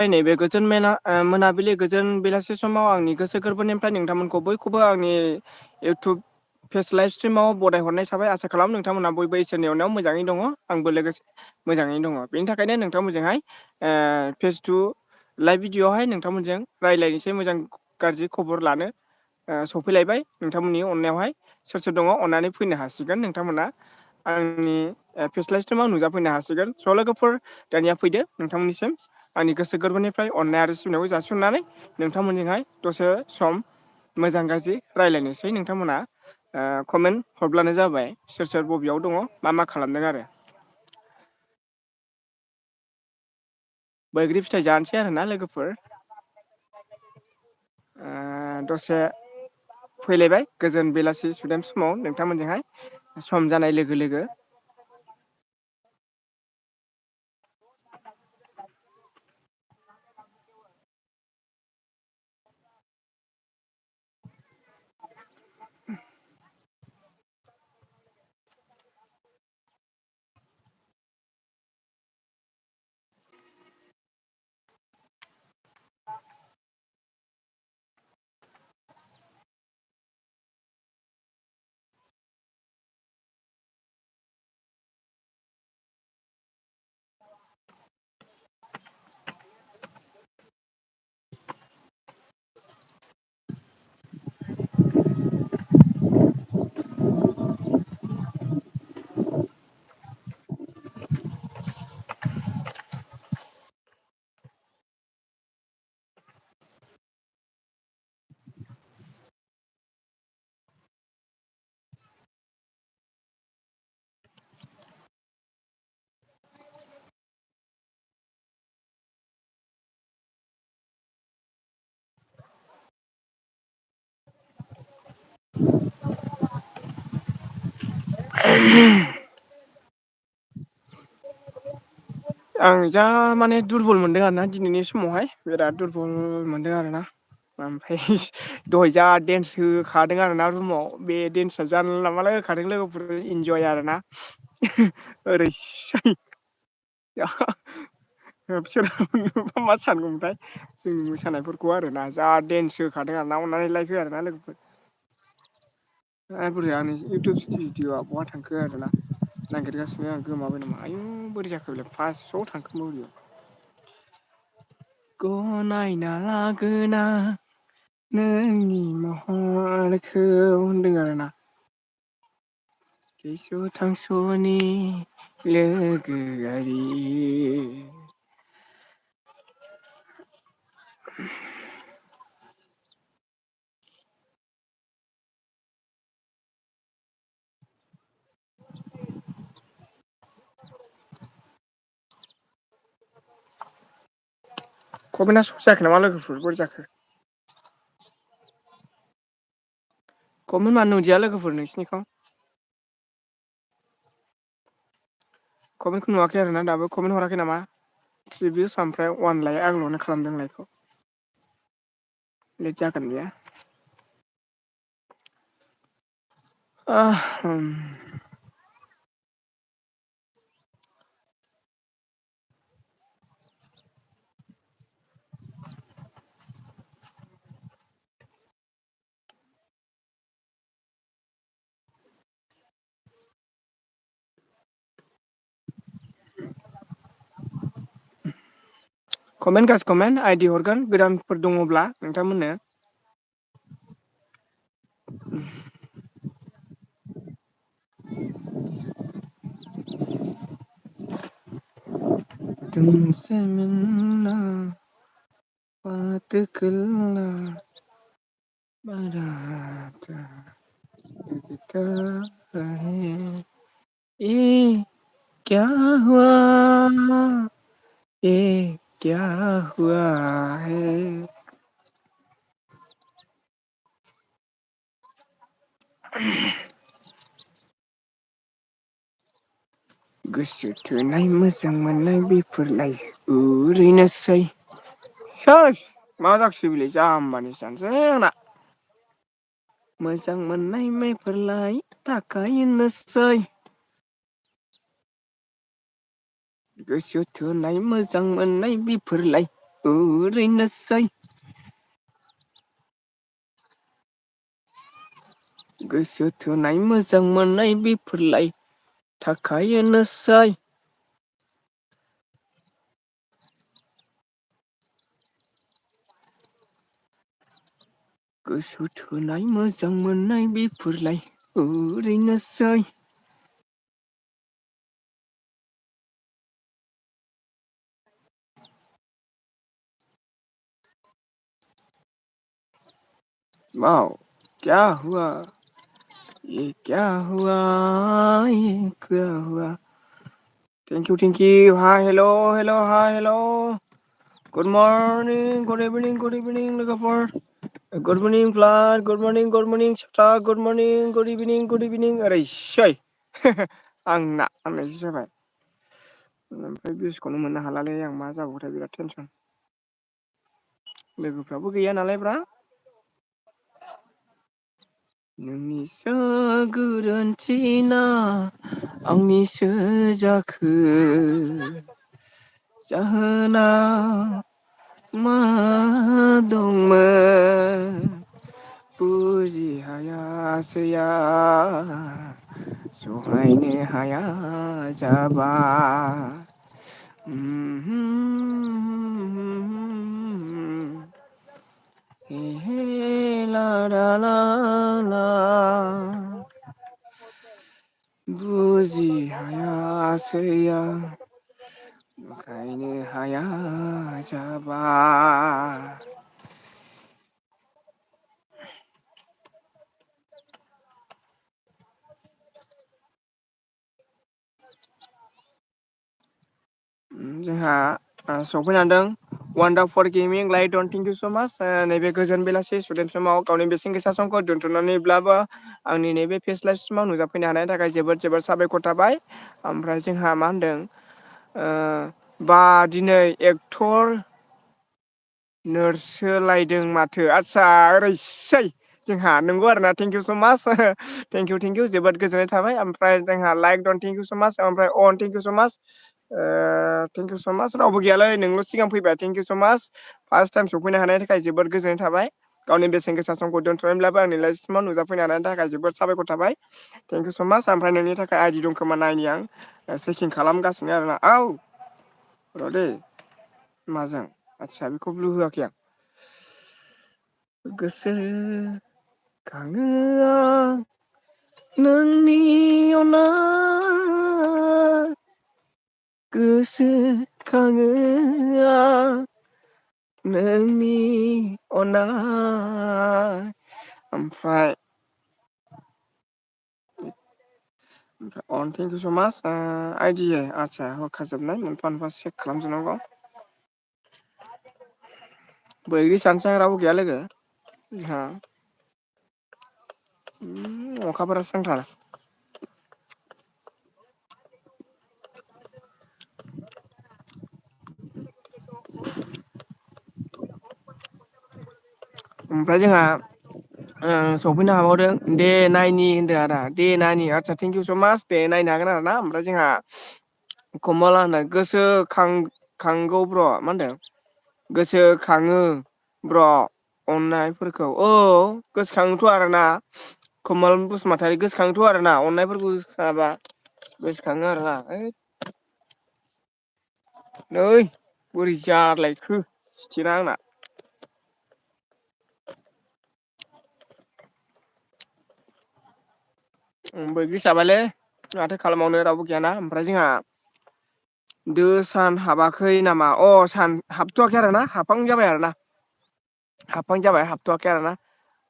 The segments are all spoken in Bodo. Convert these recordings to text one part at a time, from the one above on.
नैबे गोजोन मोनाबिलि गोजोन बेलासि समाव आंनि गोसो गोरबोनिफ्राय नोंथांमोनखौ बयखौबो आंनि इउटुब फेस लाइभ स्ट्रिमाव बराय हरनाय थाबाय आसा खालामो नोंथांमोनहा बयबो इसोरनि अननायाव मोजाङै दङ आंबो लोगोसे मोजाङैनो दङ बेनि थाखायनो नोंथांमोनजोंहाय फेस टु लाइभ भिडिअ'आवहाय नोंथांमोनजों रायज्लायनोसै मोजां गाज्रि खबर लानो सफैलायबाय नोंथांमोननि अननायावहाय सोर सोर दङ अननानै फैनो हासिगोन नोंथांमोना आंनि फेस्लाय स्ट्रिमाव नुजाफैनो हासिगोन स' लोगोफोर दानिया फैदो नोंथांमोननिसिम आंनि गोसो गोरबोनिफ्राय अननाय आरो सिबिनायखौ जासिहरनानै नोंथांमोनजोंहाय दसे सम मोजां गाज्रि रायज्लायनोसै नोंथांमोना कमेन्ट हरब्लानो जाबाय सोर सोर बबेयाव दङ मा खालामदों आरो बैग्रि फिथाइ जानोसै आरोना लोगोफोर दसे फैलायबाय गोजोन बेलासि सुदेम समाव नोंथांमोनजोंहाय सम जानाय लोगो लोगो आं जा माने दुरबल मोनदों आरोना दिनैनि समावहाय बिराद दुरबल मोनदों आरोना ओमफ्राय दहाय जा देन्स होखादों आरोना रुमाव बे देन्सा जानला मानला होखादों लोगोफोर इन्जय आरोना ओरै बिसोर मा सानगौमोनथाय जोंनि मोसानायफोरखौ आरोना जा देन्स होखादों आरोना अननानै लाइक हो आरोना लोगोफोर बुरजा आंनि इउटुब भिडिअआ बहा थांखो आरोना नागिरगासिनो आं गोमाबाय नामा आयु बोरै जाखो बेलाय फार्स्टआव थांखोमा बेयो गनायना लागोना नोंनि महरखौ होनदों आरोना थैस' थांस'नि लोगोआरि कमेन्टआ स जायाखै नामा लोगोफोर बोरै जाखो कमेन्ट मानो नुदिया लोगोफोर नोंसिनिखौ कमेन्टखौ नुवाखै आरोना दाबो कमेन्ट हराखै नामा थ्रि भिउस ओमफ्राय अवान लाइक आंल'नो खालामदों लाइकखौ लेट जागोन बेयो कमेन्ट गाइस कमेन्ट आइडि हरगोन गोदानफोर दङब्ला नोंथांमोननो तुमसे मिलना बात करना बड़ा अच्छा लगता है ये क्या हुआ ये क्या हुआ है गोसो थोनाय मोजां मोननाय बेफोरलाय ओरैनोसै मा जाखोसै बेलाय जाम्बानि जानोसै आंना मोजां मोननाय माइफोरलाय थाखायोनोसै गोसो थोनाय मोजां मोननाय बेफोरलाय ओरैनोसै गोसो थोनाय मोजां मोननाय बेफोरलाय थाखायोनोसै गोसो थोनाय मोजां मोननाय बेफोरलाय ओरैनोसै वाव क्या हुआ ये क्या हुआ ये क्या हुआ थेंक इउ हाय hello' hello' hi hello' good morning good evening लोगोफोर गुड मर्निं फ्लाड good morning sister good evening ओरैसै आंना होननायसो जाबाय ओमफ्राय भिउसखौनो मोननो हालालै आं मा जाबावथाय बिराद टेनसन लोगोफ्राबो गैया नालाय ब्रा नोंनिसो गोरोन्थि ना आंनिसो जाखो जाहोना मा दंमोन बुजि हायासै आं सहायनो हाया जाबाय हे हे ला ला ला ला बुजि हायासै आं बुखायनो हाया जाबाय जोंहा सफैनो हादों wonderful gaming light done thank you so' much नैबे गोजोन बेलासि सुदेम समाव गावनि बेसेन गोसा समखौ दोनथ'नानैब्लाबो आंनि नैबे फेस लाइभ सिमाव नुजाफैनो हानायनि थाखाय जोबोद जोबोद साबायखर थाबाय ओमफ्राय जोंहा मा होनदों बा दिनै एक्टर नोरसोलायदों माथो आदसा ओरैसै जोंहा नंगौ आरोना थेंक इउ स' माच थेंक इउ जोबोद गोजोननाय थाबाय ओमफ्राय जोंहा लाइक दन थेंक इउ स' माच ओमफ्राय अन थेंक इउ स' माच थेंक इउ स' माच रावबो गैयालै नोंल' सिगां फैबाय थेंक इउ स' माच फार्स्ट टाइम सफैनो हानायनि थाखाय जोबोद गोजोननाय थाबाय गावनि बेसेन गोसा समखौ दोनथ'नानैब्लाबो आंनि लाइफसिमाव नुजाफैनो हानायनि थाखाय जोबोद साबायखर थाबाय थेंक इउ स' माच ओमफ्राय नोंनि थाखाय आइडि दं खोमा नायनि आं चेकिं खालामगासिनो आरोना औ र' दै माजों आदसा बेखौ ब्लु होआखै आं गोसो खाङो आं नोंनि अननाय गोसो खाङो आं नोंनि अननाय ओमफ्राय अन थेंक इउ स' माच आइडि आदसा हरखाजोबनाय मोनफा मोनफा चेक खालामजोबनांगौ बैग्रि सानैसो रावबो गैया लोगो जोंहा अखाफोरा स्रांथार ओमफ्राय जोंहा सफैनो हाबावदों दे नाइननि होनदों आदा दे नाइननि आदसा थेंक इउ स' माच दे नायनो हागोन आरो ना ओमफ्राय जोंहा कमला होननाय गोसोखांगौ ब्र' मा होनदों गोसोखाङो ब्र' अननायफोरखौ औ गोसोखाङोथ' आरोना कमल बसुमतारी गोसोखांथ' आरोना अननायफोरखौ गोसोखाङाबा गोसोखाङो आरोना ओइ नै बोरै जारलायखो स्टेटआ आंना बैग्रि जाबायलै माथो खालामबावनो रावबो गैयाना ओमफ्राय जोंहा दो सान हाबाखै नामा अ सान हाबथ'वाखै आरोना हाबहां जाबाय आरोना हाबहां जाबाय हाबथ'वाखै आरोना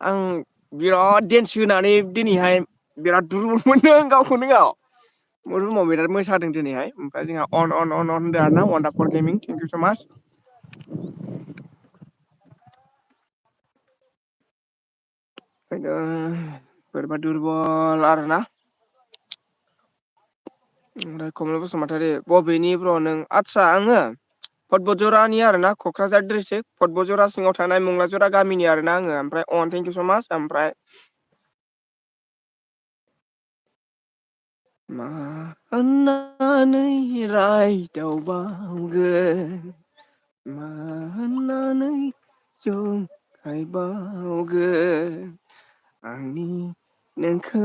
आं बिराद देन्स होनानै दिनैहाय बिराद दुरबल मोनदों गावखौनो गाव रुमाव बिराद मोसादों दिनैहाय ओमफ्राय जोंहा अन होनदों आरोना वान्डारफुल गेमिं थेंक इउ स' माच बोरैबा दुरबल आरोना ओमफ्राय कमल बसुमतारी बबेनि ब्र' नों आदसा आङो पटबजरानि आरोना क'क्राझार डिस्ट्रिक्ट पटबजरा सिङाव थानाय मुंलाजरा गामिनि आरोना आङो ओमफ्राय अन थेंक इउ स' माच ओमफ्राय मा होननानै रायदावबावगोन मा होननानै जंखाय बावगोन आंनि नोंखौ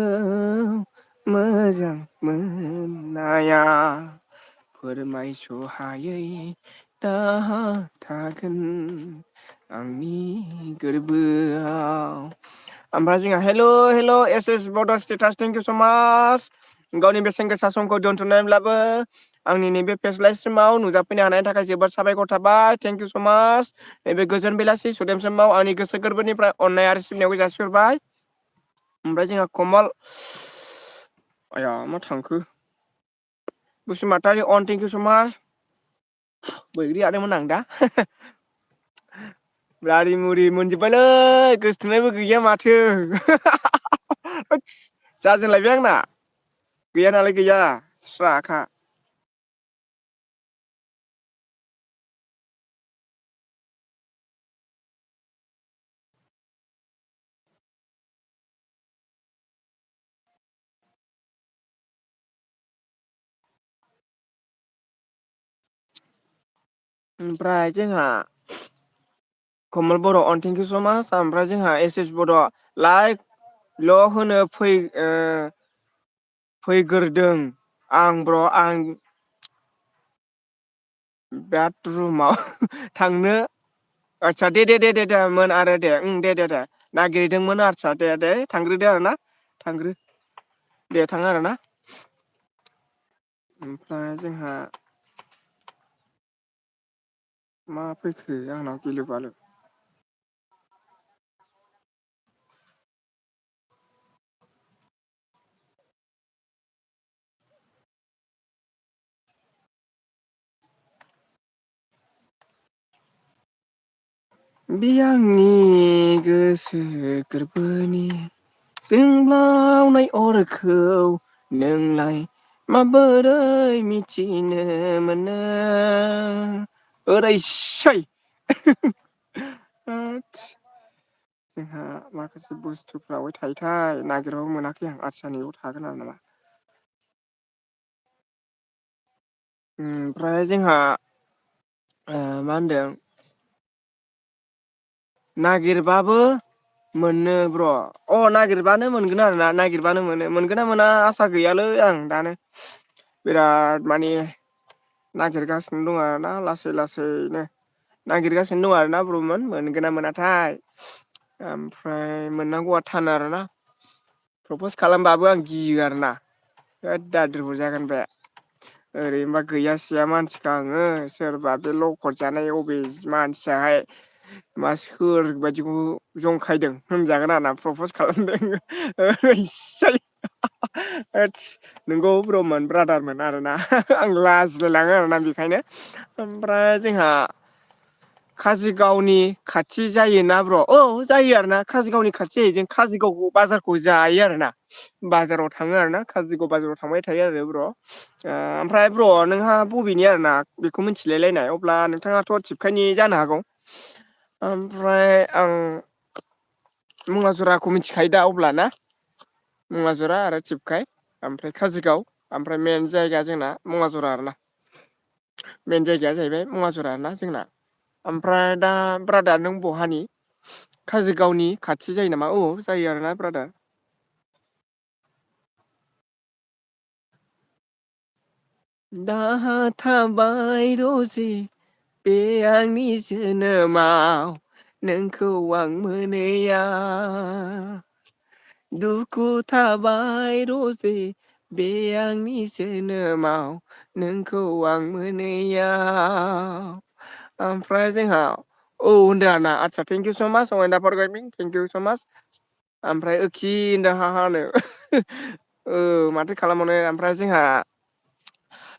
मोजां मोननाया फोरमायस'हायै दाहा थागोन आंनि गोरबोआव। ओमफ्राय जोंहा हेल' हेल' एस एस बड' स्टेटास थेंक इउ स' माच गावनि बेसेन गोसा समखौ दोनथ'नायब्लाबो आंनि नैबे फेस लाइभ सिमाव नुजाफैनो हानायनि थाखाय जोबोद साबायखर थाबाय थेंक इउ स' माच। नैबे गोजोन बेलासि सुदेमसिमाव आंनि गोसो गोरबोनिफ्राय अननाय आरो सिबिनायखौ जासिहरबाय। ओमफ्राय जोंहा कमल आया मा थांखो बसुमतारी अन थेंक इउ स' माच। बैग्रि जादोंमोन आं दा गारि मुरि मोनजोब्बायलै गोसोथोनायबो गैया माथो जाजेनलायबाय आंना गैया नालाय गैया स्राखा। ओमफ्राय जोंहा कमल बर' अन थेंक इउ स' माच ओमफ्राय जोंहा एस एस बड' लाइक ल' होनो फैग्रोदों आं ब्र' आं बाथरुमाव थांनो आदसा दे मोन आरो दे दे नागिरहैदोंमोन आदसा दे थांग्रोदो आरो ना थांग्रो दे थाङो आरो ना ओमफ्राय जोंहा मा फैखो आंनाव गिलु बालु बे आंनि गोसो गोरबोनि जोंब्लावनाय अरखौ नोंलाय माबोरै मिथिनो मोनो ओरैसै जोंहा माखासे बुस्थुफ्रावहाय थायोथाय नागिरबाबो मोनाखै आं आरसा नैबाव थागोन आरो नामा ओमफ्राय जोंहा मा होनदों नागिरबाबो मोनो ब्र' नागिरबानो मोनगोन आरो ना नागिरबानो मोनगोन ना मोना आसा गैयालै आं दानो बिराद माने नागिरगासिनो दं आरोना लासै लासैनो नागिरगासिनो दं आरोना ब्र'मोन मोनगोन ना मोनाथाय ओमफ्राय मोननांगौआ थान आरोना प्रपस खालामबाबो आं गियो आरो ना होद दाद्रिफोर जागोन बे ओरैनोबा गैया सैया मानसिखा आङो सोरबा बे लखब जानाय अबे मानसियाहाय मा सोर बायदिखौ जंखायदों होनजागोन आरोना प्रपस खालामदों नोंगौ ब्रमोन ब्रादारमोन आरोना आं लाजिलायलाङो आरोना बेखायनो ओमफ्राय जोंहा काजिगावनि खाथि जायोना ब्र' औ जायो आरोना काजिगावनि खाथि जायो जों काजिगाव बाजारखौ जायो आरोना बाजाराव थाङो आरो ना काजिगाव बाजाराव थांबाय थायो आरो ब्र' ओमफ्राय ब्र' नोंहा बबेनि आरोना बेखौ मिथिलायलायनाय अब्ला नोंथाङाथ' थिबखायनि जानो हागौ ओमफ्राय आं मुङा जराखौ मिथिखायो दा अब्ला ना मुङाजरा आरो थिबखाय ओमफ्राय काजिगाव ओमफ्राय मेन जायगाया जोंना मुङाजरा आरोना मेन जायगाया जाहैबाय मुङाजरा आरोना जोंना ओमफ्राय दा ब्रादार नों बहानि काजिगावनि खाथि जायो नामा औ जायो आरोना ब्रादार दाहा थाबाय रजे बे आंनि जोनोमाव नोंखौ आं मोनैया दुखु थाबाय रजे बे आंनि जोनोमाव नोंखौ आं मोनैयाव ओमफ्राय जोंहा औ होनदों आरोना आदसा थेंक इउ स' माच थेंक इउ स' माच ओमफ्राय खि होनदों हा हा नो माथो खालामबावनो ओमफ्राय जोंहा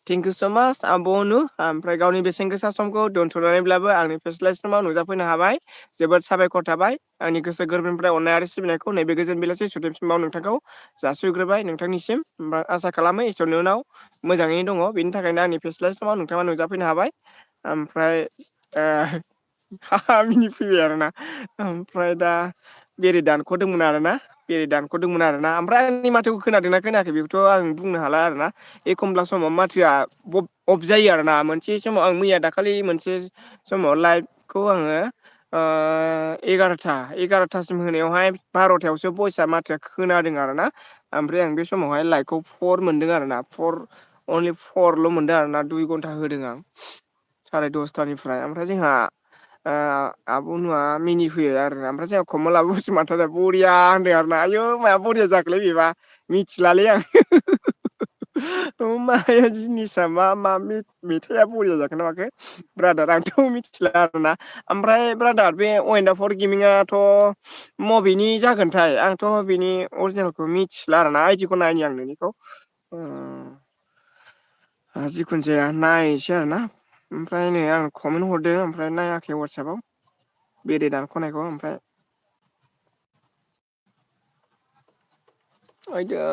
थेंक इउ स' माच आब' अनु ओमफ्राय गावनि बेसेन गोसा समखौ दोनथ'नानैब्लाबो आंनि फेस्ला समाव नुजाफैनो हाबाय जोबोद साबायखर थाबाय आंनि गोसो गोरबोनिफ्राय अननाय आरो सिबिनायखौ नैबे गोजोन बेलासि सुदेमसिमाव नोंथांखौ जासिग्रोबाय नोंथांनिसिम ओमफ्राय आसा खालामो इसोरनि उनाव मोजाङैनो दङ बेनि थाखायनो आंनि फेस्ला समाव नोंथाङा नुजाफैनो हाबाय ओमफ्राय मिनि फैबाय आरोना ओमफ्राय दा बेरे दानख'दोंमोन आरोना बेरे दानख'दोंमोन आरोना ओमफ्राय आंनि माथोखौ खोनादोंना खोनायाखै बेखौथ' आं बुंनो हाला आरोना एखमब्ला समाव माथोआ अफ जायो आरोना मोनसे समाव आं मैया दाखालि मोनसे समाव लाइभखौ आङो 11थासिम होनायावहाय 12थायावसो भइसआ माथोआ खोनादों आरोना ओमफ्राय आं बे समावहाय लाइटखौ 4 मोनदों आरोना अनलि 4ल' मोनदों आरोना 2 घन्टा होदों आं 10:30निफ्राय ओमफ्राय जोंहा आब' न'आ मिनिफैयो आरो ओमफ्राय जोंहा कमलाबो माथो बरिया होनदों आरो ना आयौ माया बरिया जाखोलै बेबा मिथिलालै आं माया जिनिसा मा मेथाइआ बरिया जाखोना माखो ब्रादार आंथ' मिथिला आरोना ओमफ्राय ब्रादार बे अइन्डाफर गेमिंआथ' मबेनि जागोनथाय आंथ' बेनि अरिजिनेलखौ मिथिला आरोना आइदिखौ नायनि आं नोंनिखौ जिखुनु जाया नायनोसै आरोना ओमफ्राय नै आं कमेन्ट हरदों ओमफ्राय नायाखै वाटसापाव बेरे दानख'नायखौ ओमफ्राय आयदै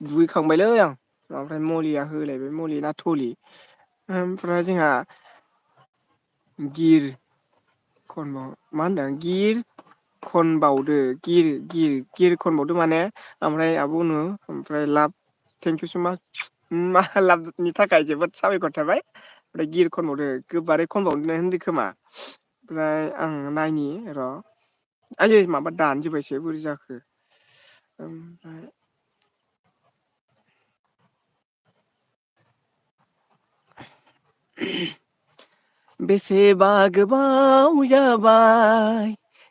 दुगैखांबायलै आं ओमफ्राय मलिया होलायबाय मलि ना थलि ओमफ्राय जोंहा गिर खनबाव मा होनदों गिर खनबावदो माने ओमफ्राय आब' अनु ओमफ्राय लाभ थेंकिउ स' माच मा लाबनि थाखाय जोबोद साबायखर थाबाय ओमफ्राय गिर खनबावदो गोबारै खनबावनो होनदों खोमा ओमफ्राय आं नायनि र' आयै माबा दानजोब्बायसो बोरै जाखो ओमफ्राय बेसेबा गोबाव जाबाय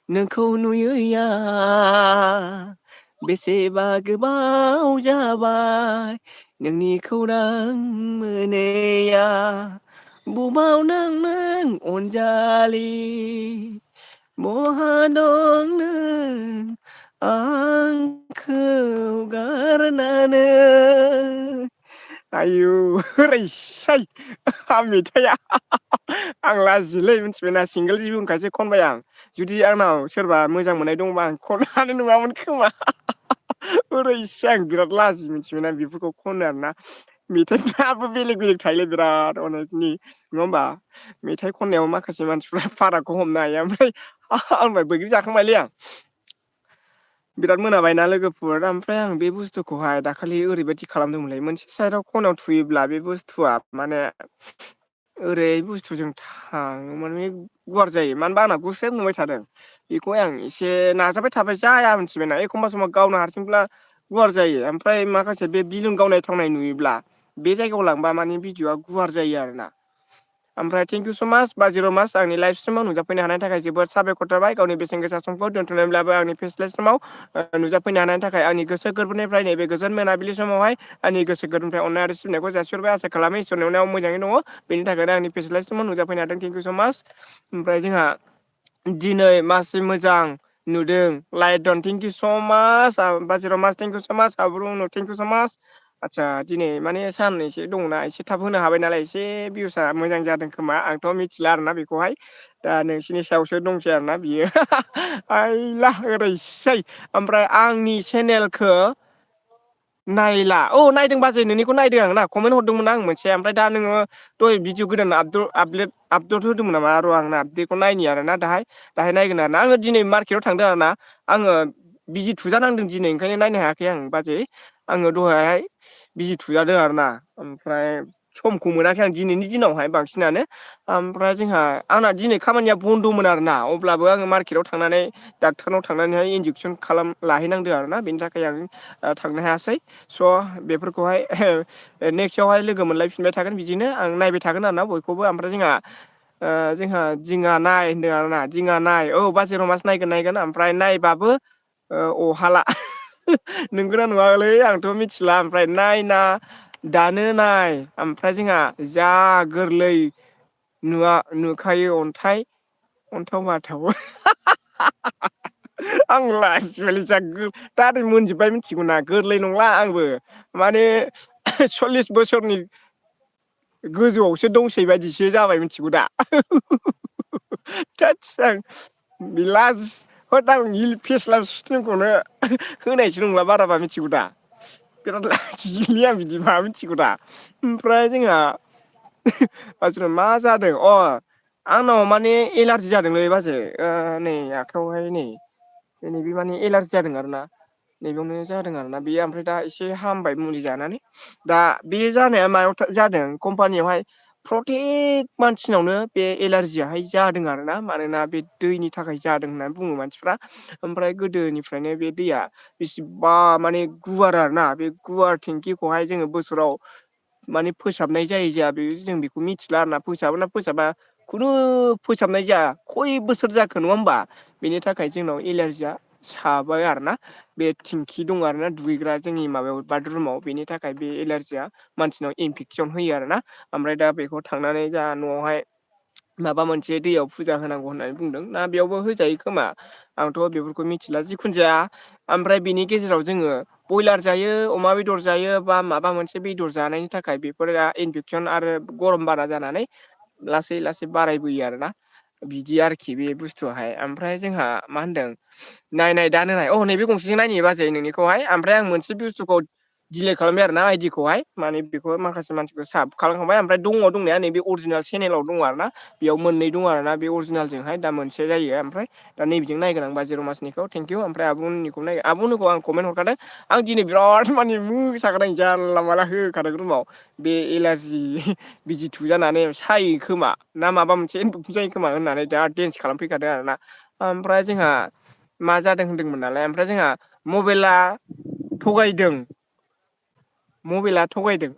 नोंखौ नुयैया बेसेबा गोबाव जाबाय नोंनि खौरां मोनैया बुबाव नों अनजालि बहा दं नों आंखौ गारनानै आयु मेथाइआ आं लाजियोलै मिथिबायना सिंगोल जिबि होनखायसो खनबाय आं जुदि आंनाव सोरबा मोजां मोननाय दंबा आं खननो हानाय नङामोन खोमा आं बिराद लाजियो मिथिबायना बेफोरखौ खनो आरोना मेथाइफ्राबो बेलेग बेलेग थायोलै बिराद अनेकनि नङा होमबा मेथाइ खननायाव माखासे मानसिफ्रा फारागखौ हमनो हायो ओमफ्राय आंनिफ्राय बैग्रि जाखांबायलै आं बिराद मोनाबायना लोगोफोर ओमफ्राय आं बे बुस्थुखौहाय दाखालि ओरैबायदि खालामदोंमोनलै मोनसे साइडआव खनायाव थुयोब्ला बे बुस्थुआ माने ओरै बुस्थुजों थाङो माने गुवार जायो मानो होनबा आंना गुसेब नुबाय थादों बेखौहाय आं एसे नाजाबाय थाबाय जाया मिथिबायना एखमबा समाव गावनो हारसिंब्ला गुवार जायो ओमफ्राय माखासे बे बिलुन गावनाय थावनाय नुयोब्ला बे जायगायाव लांबा माने भिडिअआ गुवार जायो आरो ना ओमफ्राय थेंकिउ स' माच बाजिर' मास आंनि लाइफ सिमाव नुजाफैनो हानायनि थाखाय जोबोद साबायखर थाबाय गावनि बेसेन गोसा समखौ दोन्थ'नायब्लाबो आंनि फेस्लास समाव नुजाफैनो हानायनि थाखाय आंनि गोसो गोरबोनिफ्राय नैबे गोजोन मोनाबिलि समावहाय आंनि गोसो गोरबोनिफ्राय अननाय आरो सिबिनायखौ जासिहरबाय आसा खालामो इसोरनि अननायाव मोजाङै दङ बेनि थाखायनो आंनि फेस्लास समाव नुजाफैनो हादों थेंकिउ स' माच ओमफ्राय जोंहा दिनै मासि मोजां नुदों लाइट दन थेंकिउ स' माच बाजिराव मास थेंकिउ स' माच आबुं थेंकिउ स' माच आदसा दिनै माने सान एसे दङना एसे थाब होनो हाबाय नालाय एसे भिउसआ मोजां जादों खोमा आंथ' मिथिला आरोना बेखौहाय दा नोंसिनि सायावसो दंसै आरोना बियो आइला ओरैसै ओमफ्राय आंनि चेनेलखौ नायला औ नायदों बाजै नोंनिखौ नायदों आं ना कमेन्ट हरदोंमोन आं मोनसे ओमफ्राय दा नोङो दहाय भिडिअ गोदान आपल'ड होदोंमोन नामा र' आंना आपडेटखौ नायनि आरोना दाहाय नायगोन आरोना आङो दिनै मार्केटाव थांदों आरोना आङो बिजि थुजानांदों दिनै ओंखायनो नायनो हायाखै आं बाजै आङो दहायहाय बिजि थुजादों आरोना ओमफ्राय समखौ मोनाखै आं दिनैनि दिनावहाय बांसिनानो ओमफ्राय जोंहा आंना दिनै खामानिया बन्द'मोन आरोना अब्लाबो आङो मार्केटाव थांनानै डाक्टरनाव थांनानैहाय इन्जेकसन लाहैनांदों आरोना बेनि थाखाय आं थांनो हायासै स' बेफोरखौहाय नेक्स्टआवहाय लोगो मोनलायफिनबाय थागोन बिदिनो आं नायबाय थागोन आरोना बयखौबो ओमफ्राय जोंहा दिङा नाय होनदों आरोना दिङा नाय औ बाजिराव मास नायगोन ओमफ्राय नायबाबो अहाला नोंगोना नङालै आंथ' मिथिला ओमफ्राय नायना दानो नाय ओमफ्राय जोंहा जा गोरलै नुखायो अन्थाव बाथाव आं लाजिबायलै दा ओरै मोनजोबबाय मिथिगौना गोरलै नंला आंबो माने 40 बोसोरनि गोजौआवसो दंसै बायदिसो जाबाय मिथिगौ दा थोदस आं होद आं फेस्ला सिस्टेमखौनो होनायसो नंला बाराबा मिथिगौ दा बिराद लाजियोलै आं बिदिबा मिथिगौ दा ओमफ्राय जोंहा बाजिराव मा जादों आंनाव माने एलारजि जादोंलै बाजै नै आखायावहाय नै बे माने एलारजि जादों आरोना नैबेयावनो जादों आरोना बेयो ओमफ्राय दा एसे हामबाय मुलि जानानै दा बे जानाया मायाव जादों कम्पानियावहाय प्रतेक मानसिनावनो बे एलारजियाहाय जादों आरोना मानोना बे दैनि थाखाय जादों होननानै बुङो मानसिफ्रा ओमफ्राय गोदोनिफ्रायनो बे दैया बेसेबा माने गुवार आरो ना बे गुवार टेंकिखौहाय जोङो बोसोराव माने फोसाबनाय जायो जाया बे जों बेखौ मिथिला आरोना फोसाबो ना फोसाबा खुनु फोसाबनाय जाया खय बोसोर जाखो नङा होमबा बेनि थाखाय जोंनाव एलारजिया साबाय आरोना बे थिंखि दङ आरो ना दुगैग्रा जोंनि माबायाव बाथरुमाव बेनि थाखाय बे एलारजिया मानसिनाव इनफेकसन होयो आरो ना ओमफ्राय दा बेखौ थांनानै जा न'आवहाय माबा मोनसे दैयाव फुजा होनांगौ होननानै बुंदों ना बेयावबो होजायो खोमा आंथ' बेफोरखौ मिथिला जिखुनु जाया ओमफ्राय बिनि गेजेराव जोङो बयलार जायो अमा बेदर जायो बा माबा मोनसे बेदर जानायनि थाखाय बेफोर इनफेकसन आरो गरम बारा जानानै लासै लासै बारायबोयो आरोना बिदि आरोखि बे बुस्थुआहाय ओमफ्राय जोंहा मा होनदों नाय दा नाय अ नैबे गंसेजों नायनो बाजै नोंनिखौहाय ओमफ्राय आं मोनसे बुस्थुखौ दिलेट खालामबाय आरो ना आइदिखौहाय माने बेखौ माखासे मानसिखौ साब खालामखांबाय ओमफ्राय दङ दंनाया नैबे अरिजिनेल चेनेलाव दङ आरो ना बेयाव मोननै दं आरो ना बे अरिजिनेलजोंहाय दा मोनसे जायो ओमफ्राय दा नैबेजों नायगोन आं बाजै रमासनिखौ थेंकिउ ओमफ्राय आब'मोननिखौ नाय आब'मोननिखौ आं कमेन्ट हरखादों आं दिनै बिराद माने मोसाखादों जानला माला होखादों रुमाव बे एलारजि बिजि थुजानानै सायो खोमा ना माबा मोनसे इनफेकसन जायो खोमा होननानै दा डेन्स खालामफैखादों आरो ना ओमफ्राय जोंहा मा जादों होनदोंमोन नालाय ओमफ्राय जोंहा मबाइला थगायदों मबाइला थगायदों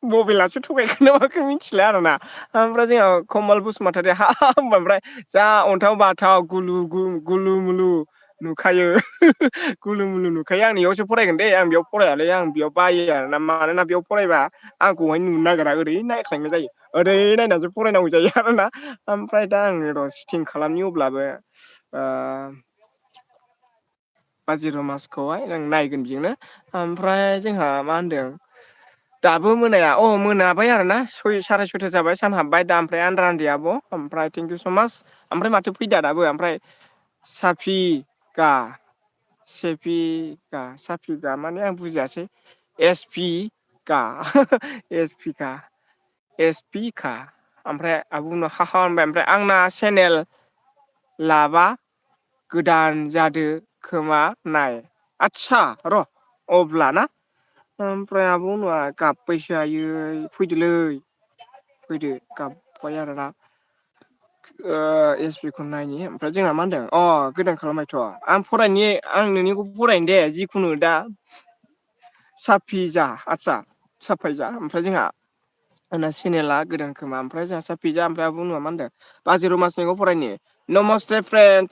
मबाइलासो थगायखो ना माखो मिथिला आरोना ओमफ्राय जोंहा कमल बसुमतारी ओमफ्राय जा अन्थाव बाथाव गुलु मुलु नुखायो गुलुं गुलुं नुखायो आं नैयावसो फरायगोन दे आं बेयाव फरायालै आं बेयाव बायो आरोना मानोना बेयाव फरायबा आंखौहाय नुनो नागिरा ओरै नायख्लांनाय जायो ओरै नायनानैसो फरायनांगौ जायो आरोना ओमफ्राय दा आङो र' सिटिं खालामनि अब्लाबो बाजि रमासखौहाय आं नायगोन बेजोंनो ओमफ्राय जोंहा मा होनदों दाबो मोनाया मोनाबाय आरो ना साराय सयथा जाबाय सान हाबबाय दा ओमफ्राय आन्दार आन्डे आब' ओमफ्राय थेंकिउ स' माच ओमफ्राय माथो फैदा दाबो ओमफ्राय साफिगा साफिगा माने आं बुजियासै एस पि खा ओमफ्राय आब'मोननाव हा होनबाय ओमफ्राय आंना चेनेल लाबा गोदान जादो खोमा नाय आदसा र' अब्ला ना ओमफ्राय आब' गाबबायसो आयै फैदोलै फैदो गाबबाय आरोना एस बि खौ नायनि ओमफ्राय जोंना मा होनदों गोदान खालामबायथ' आं फरायनि आं नोंनिखौ फरायनो दे जिखुनु दा साफिजा आदसा साफायजा ओमफ्राय जोंहा आंना चेनेला गोदान खोमा ओमफ्राय जोंहा साफिजा ओमफ्राय आब' मा होनदों बाजै रमासनिखौ फरायनि नमस्ते friend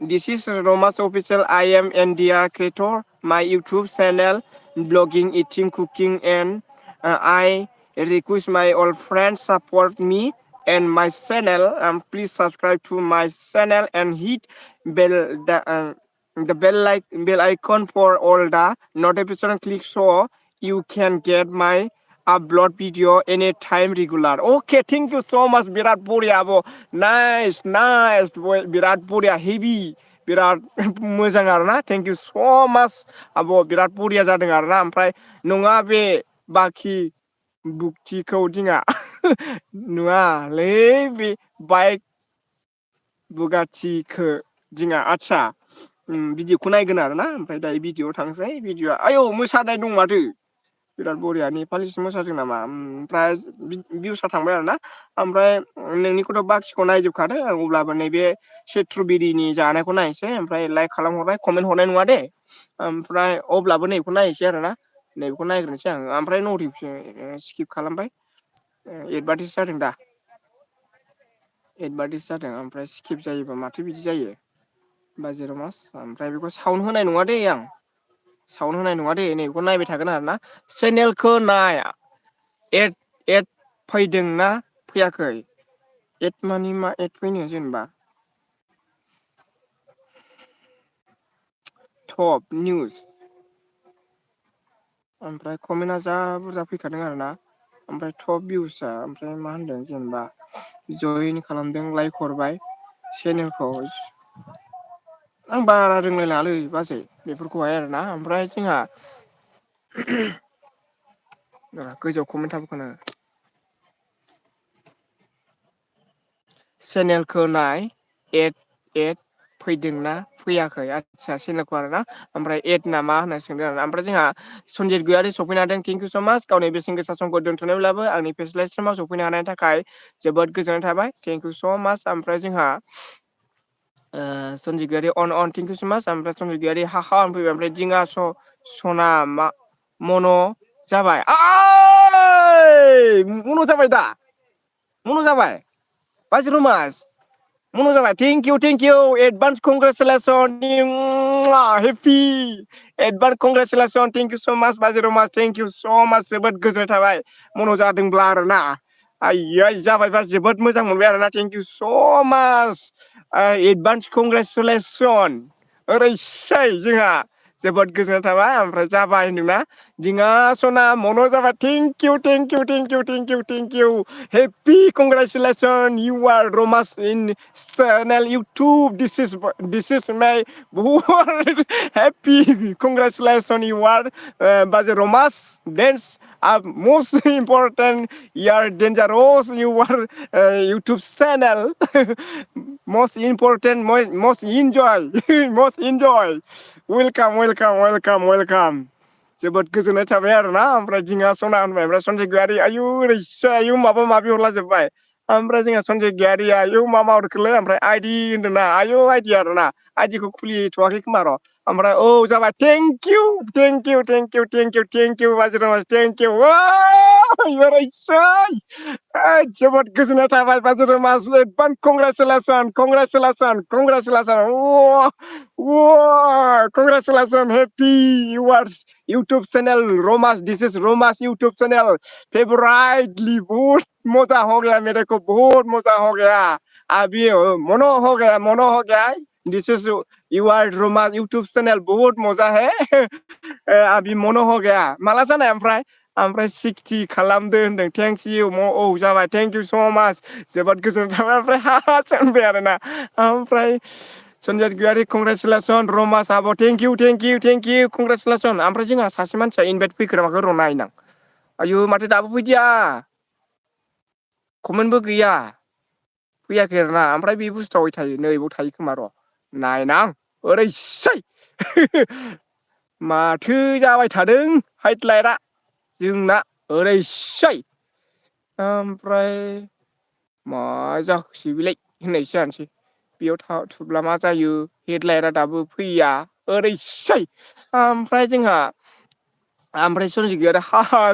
this is Ramas official I am India creator my YouTube channel blogging eating cooking and I request my old friends support me and my channel. Please subscribe to my channel and hit bell the bell icon for all the notification. Click so you can get my upload video anytime regular. Okay, thank you so much. बिराद बरिया आब' नाइस बिराद बरिया हेभि बिराद मोजां आरोना थेंक इउ स' माच आब' बिराद बरिया जादों आरोना ओमफ्राय नङा बे बाखि बुक्तिखौ दिङा नुवालै बे बाइक बुगाथिखो दिङा आदसा भिडिअखौ नायगोन आरो ना ओमफ्राय दायो भिडिअआव थांसै भिडिअआ आयौ मोसानाय दं माथो बिराद बरिया नेपालिसो मोसादों नामा ओमफ्राय भिउसआ थांबाय आरो ना ओमफ्राय नोंनिखौथ' बाखिखौ नायजोबखादों अब्लाबो नैबे सेथ्रबिरिनि जानायखौ नायनोसै ओमफ्राय लाइक खालामहरबाय कमेन्ट हरनाय नङा दे ओमफ्राय अब्लाबो नैखौ नायनोसै आरो ना नैबेखौ नायग्रोनोसै आं ओमफ्राय नटिफिकेसन स्किप खालामबाय एडभार्टाइस जादों दा एडभार्टाइस जादों ओमफ्राय स्किप जायोबा माथो बिदि जायो बाजि रमास ओमफ्राय बेखौ साउन्ड होनाय नङा दै आं साउन्ड होनाय नङा दे नैबेखौ नायबाय थागोन आरो ना चेनेलखौ नाय एड फैदोंना फैयाखै एड मानि मा एड फैनो जेनेबा टप निउस ओमफ्राय कमेन्टआ जा बुरजा फैखादों आरो ना ओमफ्राय टप भिउसआ ओमफ्राय मा होनदों जेनेबा जयेन खालामदों लाइक हरबाय चेनेलखौ आं बारा रोंलायलाङालै बाजै बेफोरखौहाय आरोना ओमफ्राय जोंहा गोजौआव कमेन्ट थाबोखानो चेनेलखौ नाय एड फैदोंना फैयाखै आदसा सेनेलखौ आरोना ओमफ्राय एड नामा होनना सोंदों आरोना ओमफ्राय जोंहा सनजित गयारि सफैनो हादों थेंक इउ स' माच गावनि बेसेन गोसा समखौ दोन्थ'नायब्लाबो आंनि फेस लाइभ स्ट्रिमाव सफैनो हानायनि थाखाय जोबोद गोजोननाय थाबाय थेंक इउ स' माच ओमफ्राय जोंहा सनजित गयारि अन थेंक इउ स' माच ओमफ्राय सनजित गयारि हाहा फैबाय ओमफ्राय दिङा सना मा मन' जाबाय मन' जाबाय दा मन' जाबाय बाजि रमास मन' जाबाय thank U advance congratulation happy advance congratulation thank you so' माच बाजि रमास थेंक इउ स' माच जोबोद गोजोननाय थाबाय मन' जादोंब्ला आरोना आयै जाबायबा जोबोद मोजां मोनबाय आरोना thank you so' much advance congratulation ओरैसै जोंहा जोबोद गोजोननाय थाबाय ओमफ्राय जाबाय होनदोंना दिङा सना मन' जाबाय thank you happy congratulation you are Ramas in channel YouTube this is my बहुत हेपि कंग्रेचुलेसन इउ आर बाजे Ramas dance most important you are dangerous you are YouTube channel most important most enjoy welcome जोबोद गोजोननाय थाबाय आरोना ओमफ्राय दिङा सना होनबाय ओमफ्राय सनजित गयारि आयु ओरैसो आयु माबा माबि हरला जोबबाय ओमफ्राय जोंहा सनजित गयारिया आयौ मा हरखोलै ओमफ्राय आइदि होनदोंना आयौ आइदि आरोना आइदिखौ खुलिथ'वाखै खोमा र' ओमफ्राय औ जाबाय थेंक इउ बाजि रमास थेंक इउ ओरैसै जोबोद गोजोननाय थाबाय बाजि Ramas advance congratulation happy years YouTube channel Romas this is Romas YouTube channel favouritely बहुत मजा हो गया मेरे को बहुत मजा हो गया अभी मनो हो गया दिस इज यूआर रोमास YouTube channel बहुत मजा है अभी मनो हो गया माला जानाय ओमफ्राय 60 खालामदो होनदों थेंक्स इउ औ जाबाय थेंक इउ स' माच जोबोद गोजोननाय थाबाय ओमफ्राय हा होनबाय आरोना ओमफ्राय सनजित गयारि कंग्रेचुलेसन रमास आब' थेंक इउ कंग्रेचुलेसन ओमफ्राय जोंहा सासे मानसिया इनभाइट फैखोना माखो र' नायनां आयु माथो दाबो फैदिया कमेन्टबो गैया फैयाखै आरोना ओमफ्राय बे बुस्थुआ अबाव थायो नै बाव थायो खोमा र' नायनां ओरैसै माथो जाबाय थादों हाइलाइटआ जोंना ओरैसै ओमफ्राय मा जाखोसै बेलाय होननायसो जानोसै बेयाव थुब्ला मा जायो हेडलाइटआ दाबो फैया ओरैसै ओमफ्राय जोंहा सनजित गयारि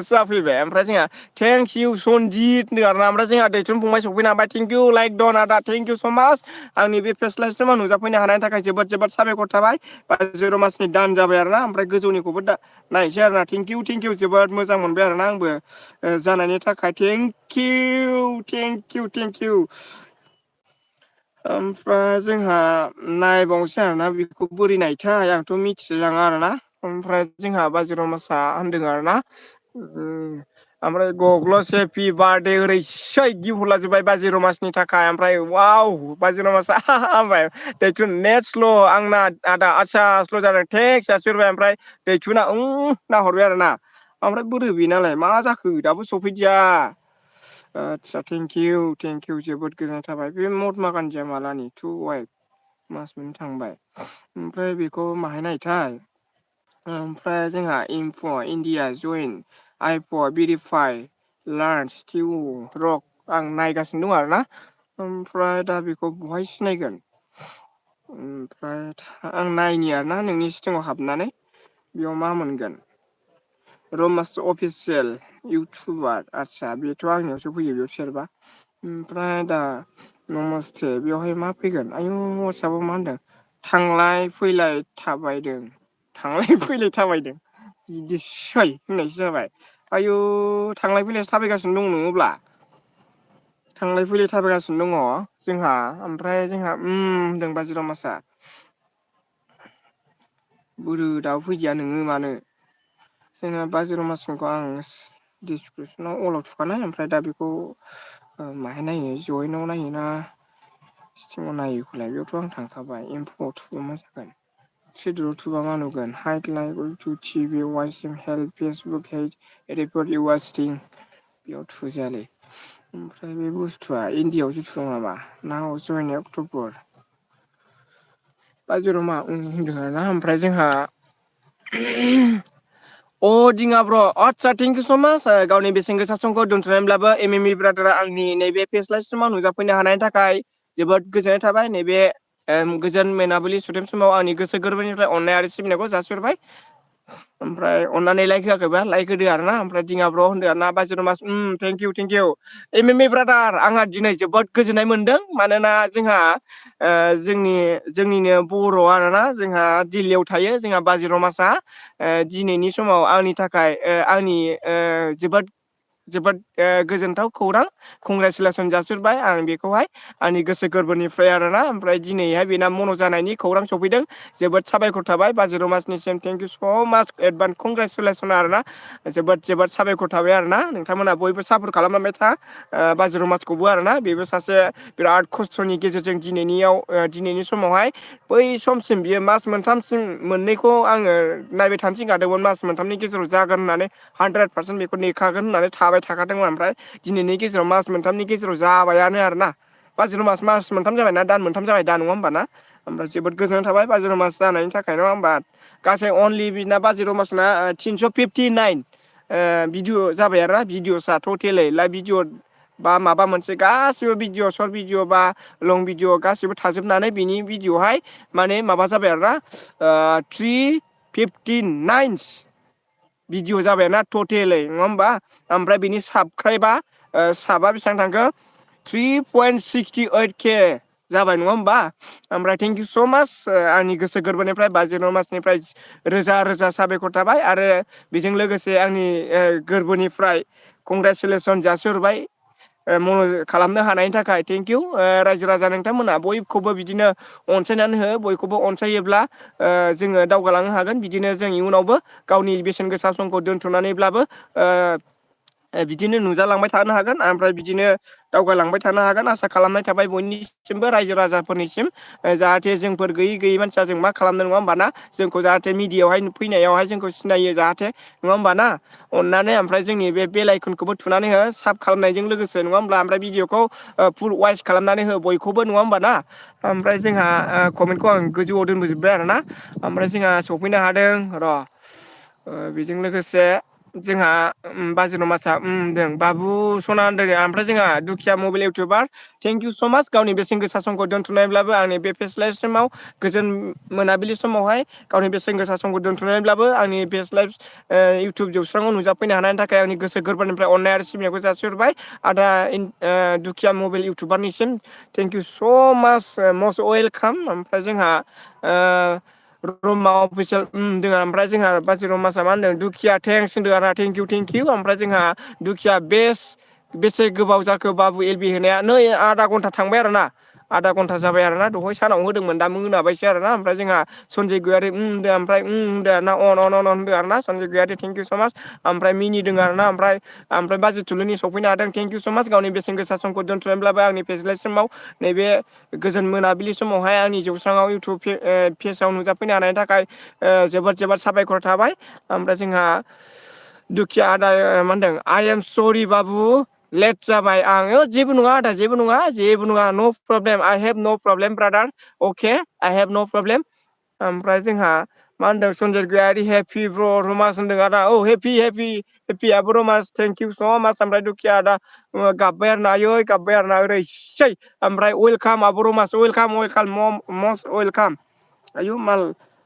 जाफैबाय ओमफ्राय जोंहा थेंक्स इउ सनजित होनदों आरोना ओमफ्राय जोंहा दैथुन फंबाय सफैनो हाबाय थेंक इउ लाइक दन आदा थेंक इउ स' माच आंनि बे फेस लाइभ स्ट्रिमाव नुजाफैनो हानायनि थाखाय जोबोद साबायखर थाबाय बाजि रमासनि दान जाबाय आरोना ओमफ्राय गोजौनिखौबो दा नायसै आरोना थेंक इउ जोबोद मोजां मोनबाय आरोना आंबो जानायनि थाखाय थेंक इउ ओमफ्राय जोंहा नायबावनोसै आरोना बेखौ बोरै नायथाय आंथ' मिथिलायलाङा आरोना ओमफ्राय जोंहा बाजि रमासआ होनदों आरोना ओमफ्राय गग्लस हेपि बार्थडे ओरैसै गिफ्ट हरलाजोबबाय बाजि रमासनि थाखाय ओमफ्राय वाव बाजि रमासआ होनबाय दैथुन नेट स्ल' आंना आदा आदसा स्ल' जादों टेक्स जासिहरबाय ओमफ्राय दैथुना नाहरबाय आरोना ओमफ्राय बोरो बेनालाय मा जाखो दाबो सफैदिया आदसा थेंक इउ जोबोद गोजोननाय थाबाय बे महात्मा गान्धीया मालानि टु वाइफ मास मोननै थांबाय ओमफ्राय बेखौ माहाय नायथाय ओमफ्राय जोंहा इण्डिया जइन आइफ भेरिफाइ लार्नस टिउ रक आं नायगासिनो दं आरोना ओमफ्राय दा बेखौ बहाय सिनायगोन ओमफ्राय आं नायनि आरोना नोंनि सिटिङाव हाबनानै बेयाव मा मोनगोन रमास अफिसियेल इउटुबार आदसा बेथ' आंनियावसो फैयो बेयाव सेरबा ओमफ्राय दा नमस्ते बेवहाय मा फैगोन आयु वाटसआपआव मा होनदों थांलाय फैलाय थाबायदों बिदिसै होननायसो जाबाय आयु थांलाय फैलाय थाबायगासिनो दं नोङोब्ला थांलाय फैलाय थाबायगासिनो दङ जोंहा ओमफ्राय जोंहा होनदों बाजि रमासआ बोरो दाबो फैदिया नोङो मानो जोंना बाजि रमासखौ आं डिसक्रिपसनाव अलाव थुखानाय ओमफ्राय दा बेखौ माहाय नायो जयेनाव नायोना सिटिङाव नायोखौलाय बेयावथ' आं थांखाबाय एमफौआव थुबा मा जागोन सिडुलाव थुबा मा नुगोन हाइड लाइक इउटुब टिभि वाइसिं हेल्प फेसबुक हेल्प रिपर्ट इउवासटिं बेयाव थुजायालै ओमफ्राय बे बुस्थुआ इण्डियाआवसो थुदों नामा नाव जयन अक्ट'बर बाजिराव होनदों आरोना ओमफ्राय जोंहा अ दिङा ब्र' आदसा थेंकिउ स' माच गावनि बेसेन गोसा समखौ दोनथ'नानैब्लाबो एम एम इ ब्रादारा आंनि नैबे फेस्ला सिमाव नुजाफैनो हानायनि थाखाय जोबोद गोजोननाय थाबाय नैबे गोजोन मोनाबिलि सुदेम समाव आंनि गोसो गोरबोनिफ्राय अननाय आरो सिबिनायखौ जासिहरबाय। ओमफ्राय अननानै लाइक होआखैबा लाइक होदो आरो ना ओमफ्राय दिङा ब्र' होनदो आरो ना बाजिर' मास थेंकिउ एम एम इ ब्रादार आंहा दिनै जोबोद गोजोननाय मोनदों मानोना जोंहा जोंनिनो बर' आरोना जोंहा दिल्लीयाव थायो जोंहा बाजिर'मासआ दिनैनि समाव आंनि थाखाय आंनि जोबोद जोबोद गोजोनथाव खौरां कंग्रेसुलेसन जासिबाय आं बेखौहाय आंनि गोसो गोरबोनिफ्राय आरोना ओमफ्राय दिनैहाय बेना मन' जानायनि खौरां सफैदों जोबोद साबायखर थाबाय बाजिर' मासनिसिम थेंकिउ स' माच एडभान्स कंग्रेसुलेसन आरोना जोबोद जोबोद साबायखर थाबाय आरोना नोंथांमोनहा बयबो सापर्ट खालामलांबाय था बाजिर' मासखौबो आरोना बेबो सासे बिराद खस्थ'नि गेजेरजों दिनैनि समावहाय बै समसिम बियो मास मोनथामसिम मोननैखौ आङो नायबाय थानो थिनखादोंमोन मास मोनथामनि गेजेराव जागोन होननानै 100% बेखौ नेखागोन होननानै थाबाय थाखादोंमोन ओमफ्राय दिनैनि गेजेराव मास मोनथामनि गेजेराव जाबायानो आरोना बाजिर' मास मोनथाम जाबायना दान मोनथाम जाबाय दा नङा होमबा ना ओमफ्राय जोबोद गोजोननाय थाबाय बाजिर' मास जानायनि थाखाय नङा होमबा गासै अनलि बिना बाजिर' मासना 359 भिडिअ जाबाय आरोना भिडिअसआ टटेलै लाइभ भिडिअ बा माबा मोनसे गासिबो भिडिअ सर्ट भिडिअ बा लं भिडिअ गासिबो थाजोबनानै बिनि भिडिअ'हाय माने माबा जाबाय आरोना 359 भिडिअ' जाबायना टटेलै नङा होमबा ओमफ्राय बिनि साबसक्राइबा बेसेबां थांखो 3.68K जाबाय नङा होमबा ओमफ्राय थेंकिउ स' माच आंनि गोसो गोरबोनिफ्राय बाजिर' मासनिफ्राय रोजा रोजा साबायखर थाबाय आरो बेजों लोगोसे आंनि गोरबोनिफ्राय कंग्रेसुलेसन जासिहरबाय खालामनो हानायनि थाखाय थेंकिउ रायजो राजा नोंथांमोनहा बयखौबो बिदिनो अनसायनानै हो बयखौबो अनसायोब्ला जोङो दावगालांनो हागोन बिदिनो जों इयुनावबो गावनि बेसेन गोसा समखौ दोनथ'नानैब्लाबो बिदिनो नुजालांबाय थानो हागोन ओमफ्राय बिदिनो दावगालांबाय थानो हागोन आसा खालामनाय थाबाय बयनिसिमबो रायजो राजाफोरनिसिम जाहाथे जोंफोर गैयै मानसिया जों मा खालामनो नङा होमबा ना जोंखौ जाहाथे मिडियाआवहाय फैनायावहाय जोंखौ सिनायो जाहाथे नङा होमबा ना अननानै ओमफ्राय जोंनि बे आइकनखौबो थुनानै हो साब खालामनायजों लोगोसे नङा होमब्ला ओमफ्राय भिडिअखौ फुल वाइस खालामनानै हो बयखौबो नङा होमबा ना ओमफ्राय जोंहा कमेन्टखौ आं गोजौआव दोनबोजोबबाय आरोना ओमफ्राय जोंहा सफैनो हादों र' बेजों लोगोसे जोंहा बाजिर' मासआ दों बाबु सना होनदों ओमफ्राय जोंहा दुखिया मबाइल इउटुबार थेंकिउ स' माच गावनि बेसेन गोसा समखौ दोनथ'नायब्लाबो आंनि बे फेस्लासिमाव गोजोन मोनाबिलि समावहाय गावनि बेसेन गोसा समखौ दोनथ'नानैब्लाबो आंनि बेस्ट लाइफ इउटुब जौस्राङाव नुजाफैनो हानायनि थाखाय आंनि गोसो गोरबोनिफ्राय अननाय आरो सिबिनायखौ जासिहरबाय आदा दुखिया मबाइल इउटुबारनिसिम थेंकिउ स' माच मस्ट वेलकाम ओमफ्राय जोंहा रुमाव अफिसियेल ओमफ्राय जोंहा बाजिर' मासआ मा होनदों दुखिया थेंक्स होनदों आरो थेंकिउ ओमफ्राय जोंहा दुखिया बेसे गोबाव जाखो बाबु एलबि होनाया नै आधा घन्टा थांबाय आरो ना आधा घन्टा जाबाय आरोना दहाय सानाव होदोंमोन दा मोनाबायसो आरोना ओमफ्राय जोंहा सनजय गयारि होनदो ओमफ्राय होनदो आरोना अन होनदो आरोना सनजय गयारि थेंकिउ स' माच ओमफ्राय मिनिदों आरोना ओमफ्राय बाजै थुलुंनि सफैनो हादों थेंकिउ स' माच गावनि बेसेन गोसा समखौ दोनथ'नानैब्लाबो आंनि फेस्लासिमाव नैबे गोजोन मोनाबिलि समावहाय आंनि जौस्राङाव इउटुब पेजाव नुजाफैनो हानायनि थाखाय जोबोद जोबोद साबायखर थाबाय ओमफ्राय जोंहा दुखिया आदा मा होनदों आइ एम सरि बाबु लेट जाबाय आङो जेबो नङा आदा जेबो नङा न' problem I have no' problem brother okay I have no' problem ओमफ्राय जोंहा मा होनदों सनजय गयारि हेपि ब्र' रमास होनदों आदा औ हेपियाबो रमास थेंकिउ स' माच ओमफ्राय दुखिया आदा गाबबाय आरो ना आयै गाबबाय आरो ना ओरैसै ओमफ्राय वेलकाम आब' रमास वेलकाम मस्ट वेलकाम आयु माल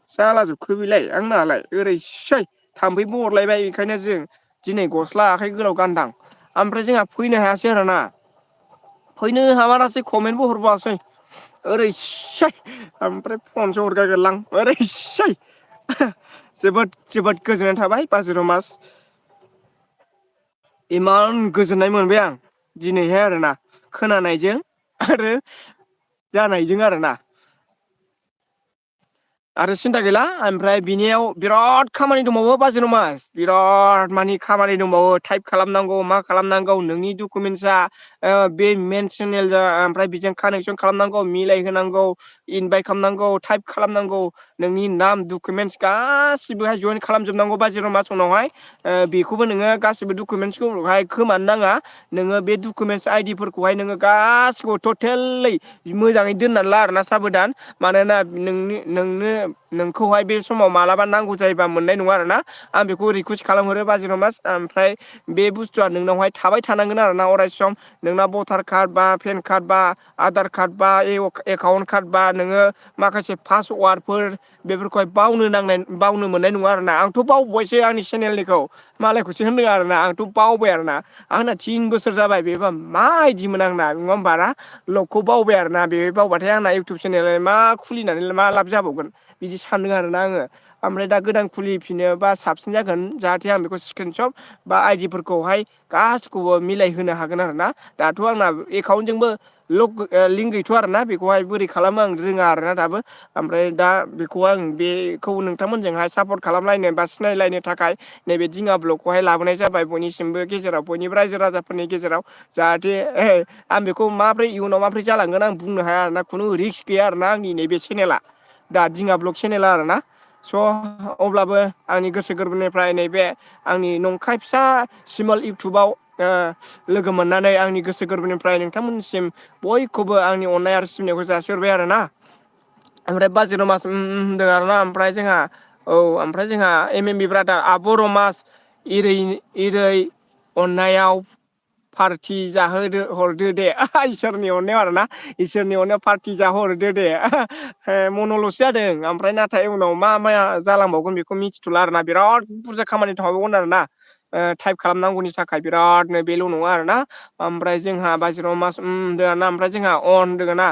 जालाजोबखो बेलाय आंनालाय ओरैसै थाम्फैबो अरलायबाय बेखायनो जों दिनै गस्ला आखाइ गोलाव गानदां ओमफ्राय जोंहा फैनो हायासै आरोना फैनो हामारासै कमेन्टबो हरबावासै ओरैसै ओमफ्राय फनसो हरगारगोनलां ओरैसै जोबोद जोबोद गोजोननाय थाबाय बाजिर' मास इमान गोजोननाय मोनबाय आं दिनैहाय आरोना खोनानायजों आरो जानायजों आरोना आरो सिन्था गैला ओमफ्राय बिनियाव बिराद खामानि दंबावो बाजै मास बिराद मानि खामानि दंबावो टाइप खालामनांगौ मा खालामनांगौ नोंनि डकुमेन्टसा बे मेन सेनेल ओमफ्राय बेजों कानेक्सन खालामनांगौ मिलायहोनांगौ इनभाइट खालामनांगौ टाइप खालामनांगौ नोंनि नाम डकुमेन्टस गासिबोहाय जइन खालामजोबनांगौ बाजै मास उनावहाय बेखौबो नोङो गासिबो डकुमेन्टसखौहाय खोमानो नाङा नोङो बे डकुमेन्टस आइदिफोरखौहाय नोङो गासिखौबो टटेलै मोजाङै दोननानै ला आरोना साबधान मानोना नोंखौहाय बे समाव मालाबा नांगौ जायोबा मोननाय नङा आरोना आं बेखौ रिकुवेस्ट खालामहरो बाजै मास ओमफ्राय बे बुस्थुआ नोंनावहाय थाबाय थानांगोन आरो ना अराय सम नोंना भटार कार्ड बा पेन कार्ड बा आधार कार्ड बा एकाउन्ट कार्ड बा नोङो माखासे पासवार्डफोर बेफोरखौहाय बावनो मोननाय नङा आरोना आंथ' बावबायसो आंनि चेनेलनिखौ मालायखौसो होनदों आरोना आंथ' बावबाय आरोना आंना 3 बोसोर जाबाय बेबा मा आइदिमोन आंना नङा होमबाना लगखौ बावबाय आरोना बे बावबाथाय आंना इउटुब चेनेल मा खुलिनानै मा लाब जाबावगोन बिदि सानदों आरोना आङो ओमफ्राय दा गोदान खुलिफिनोबा साबसिन जागोन जाहाथे आं बेखौ स्क्रिनसट बा आइदिफोरखौहाय गासिखौबो मिलायहोनो हागोन आरो ना दाथ' आंना एकाउन्टजोंबो लिंक गैथ' आरोना बेखौहाय बोरै खालामो आं रोङा आरोना दाबो ओमफ्राय दा बेखौ आं बेखौ नोंथांमोनजोंहाय सापर्ट खालामलायनो बा सिनायलायनो थाखाय नैबे दिङा ब्लगखौहाय लाबोनाय जाबाय बयनिसिमबो गेजेराव बयनिबो रायजो राजाफोरनि गेजेराव जाहाथे आं बेखौ माब्रै इयुनाव माब्रै जालांगोन आं बुंनो हाया आरोना खुनु रिक्स गैया आरोना आंनि नैबे चेनेला दा दिङा ब्लक चेनेला आरोना स' अब्लाबो आंनि गोसो गोरबोनिफ्राय नैबे आंनि नंखाय फिसा सिमल इउटुबाव लोगो मोननानै आंनि गोसो गोरबोनिफ्राय नोंथांमोननिसिम बयखौबो आंनि अननाय आरो सिबिनायखौ जासिहरबाय आरो ना ओमफ्राय बाजै मास होनदों आरोना ओमफ्राय जोंहा औ ओमफ्राय जोंहा एम एम बि ब्रादार आब' रमास इरै अननायाव पार्टि जाहोदो हरदो दे इसोरनि अननायाव आरो ना इसोरनि अननायाव पार्टि जाहोहरदो दे मन'ल'सो जादों ओमफ्राय नाथाय उनाव मा माया जालांबावगोन बेखौ मिथिथ'ला आरोना बिराद बुरजा खामानि थाबावगोन आरोना टाइप खालामनांगौनि थाखाय बिरादनो बेल' नङा आरोना ओमफ्राय जोंहा बाजाराव मास होनदों ना ओमफ्राय जोंहा अन होनदों ना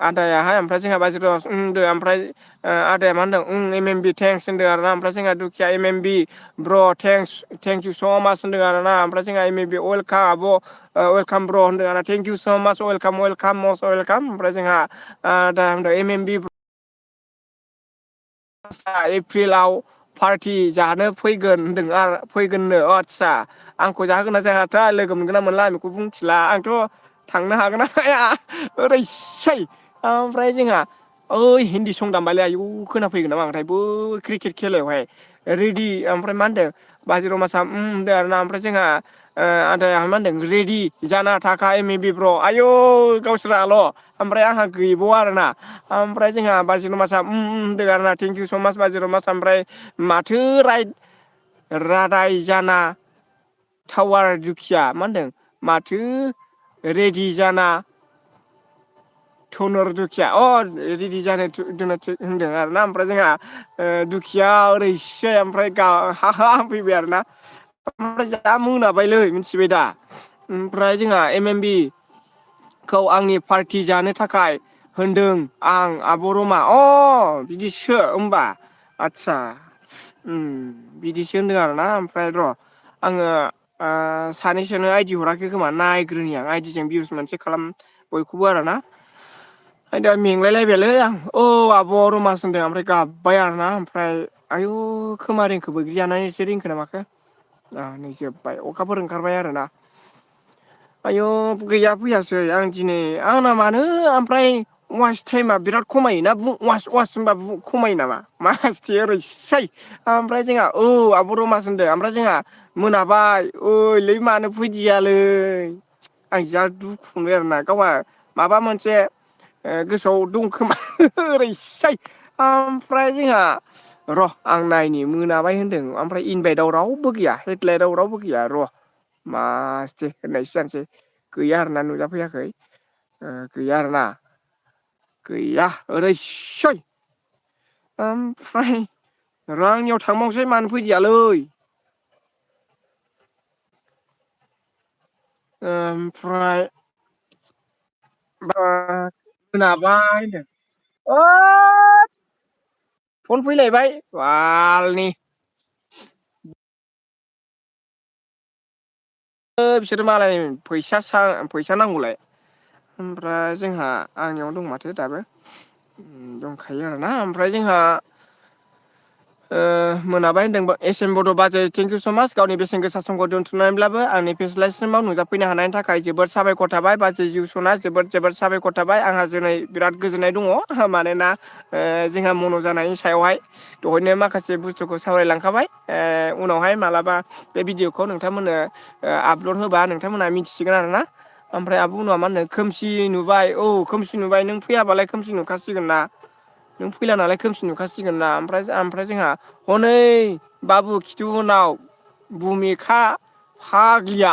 आदायाहाय ओमफ्राय जोंहा बाजाराव होनदों ओमफ्राय आदाया मा होनदों एम एम बि थेंक्स होनदों आरोना ओमफ्राय जोंहा दुखिया एम एम बि ब्र' थेंक इउ स' मास होनदों आरोना ओमफ्राय जोंहा एम ए बि वेलकाम आब' वेलकाम ब्र' होनदों आरो थेंक इउ स' माच वेलकाम मस्ट वेलकाम ओमफ्राय जोंहा दा होनदों एम एम बि एप्रिलाव पार्टि जानो फैगोन होनदों आरो फैगोननो आदसा आंखौ जाहोगोन ना जायाथाय लोगो मोनगोन ना मोनला आं बेखौ बुंथिला आंथ' थांनो हागोन ना हाया ओरैसै ओमफ्राय जोंहा ओइ हिन्दी सं दामबायलै आयु खोनाफैगोन नामाथाय बै क्रिकेट खेलायावहाय रेडि ओमफ्राय मा होनदों बाजिराव मासा होनदों आरोना ओमफ्राय जोंहा आदाया मा होनदों रेडि जाना थाखा एम ए बि ब्र' आयौ गावसोराल' ओमफ्राय आंहा गैबावा आरोना ओमफ्राय जोंहा बाजिल' मासा होनदों आरोना थेंक इउ स' माच बाजिराव मास ओमफ्राय माथो रादाय जाना टावार दुखिया मा होनदों माथो रेडि जाना धनुर दुखिया रेडि जानो होनदों आरोना ओमफ्राय जोंहा दुखिया ओरैसै ओमफ्राय हा फैबाय आरोना ओमफ्राय जा मोनाबायलै मिथिबाय दा ओमफ्राय जोंहा एम एम बि खौ आंनि पार्टि जानो थाखाय होनदों आं आब' रमा बिदिसो होमबा आदसा बिदिसो होनदों आरोना ओमफ्राय र' आङो सानैसोनो आइदि हराखै खोमा नायग्रोनि आं आइदिजों भिउस मोनसे खालाम बयखौबो आरोना दा मेंलायलायबायलै आं आब' रमास होनदों ओमफ्राय गाबबाय आरोना ओमफ्राय आयु खोमा रिंखौ बैग्रि जानानै एसे रिंखो ना माखो नै जोब्बाय अखाफोर ओंखारबाय आरोना आयु गैया फैयासै आं दिनै आंना मानो ओमफ्राय वास टाइमा बिराद खमायोना वास होनबा खमायो नामा मासथि ओरैसै ओमफ्राय जोंहा आब' रमास होनदों ओमफ्राय जोंहा मोनाबाय ओइलै मानो फैदियालै आं जा दुखु मोनबाय आरोना गावहा माबा मोनसे गोसोआव दंखोमा ओरैसै ओमफ्राय जोंहा र' आं नायनि मोनाबाय होनदों ओमफ्राय इनभाइटआव रावबो गैया हेदलाइटआव रावबो गैया र' मासटि होननायसो जानोसै गैया आरोना नुजाफैयाखै गैया आरोना गैया ओरैसै ओमफ्राय र' आंनियाव थांबावनोसै मानो फैदियालै ओमफ्राय मोनाबाय होनदों फन फैलायबाय बालनि बिसोरो मालाय फैसा नांगौलाय ओमफ्राय जोंहा आंनियाव दं माथो दाबो दंखायो आरोना ओमफ्राय जोंहा मोनाबाय होनदों एस एम बड' बाजै थेंकिउ स माच गावनि बेसेन गोसा समखौ दोनथुमनानैब्लाबो आंनि फेस्लासिमाव नुजाफैनो हानायनि थाखाय जोबोद साबायखर थाबाय बाजै जिउ सना जोबोद जोबोद साबायखर थाबाय आंहा दिनै बिराद गोजोननाय दङ मानोना जोंहा मन' जानायनि सायावहाय दहायनो माखासे बुस्थुखौ सावरायलांखाबाय उनावहाय मालाबा बे भिडिअखौ नोंथांमोननो आपलड होबा नोंथांमोनहा मिथिसिगोन आरो ना ओमफ्राय आब' उनाव मा होनो खोमसि नुबाय औ खोमसि नुबाय नों फैयाबालाय खोमसि नुखासिगोन ना नों फैला नालाय खोमसि नुखासिगोन ना ओमफ्राय जोंहा हनै बाबु खिथु उनाव भुमिखा फाग्लिया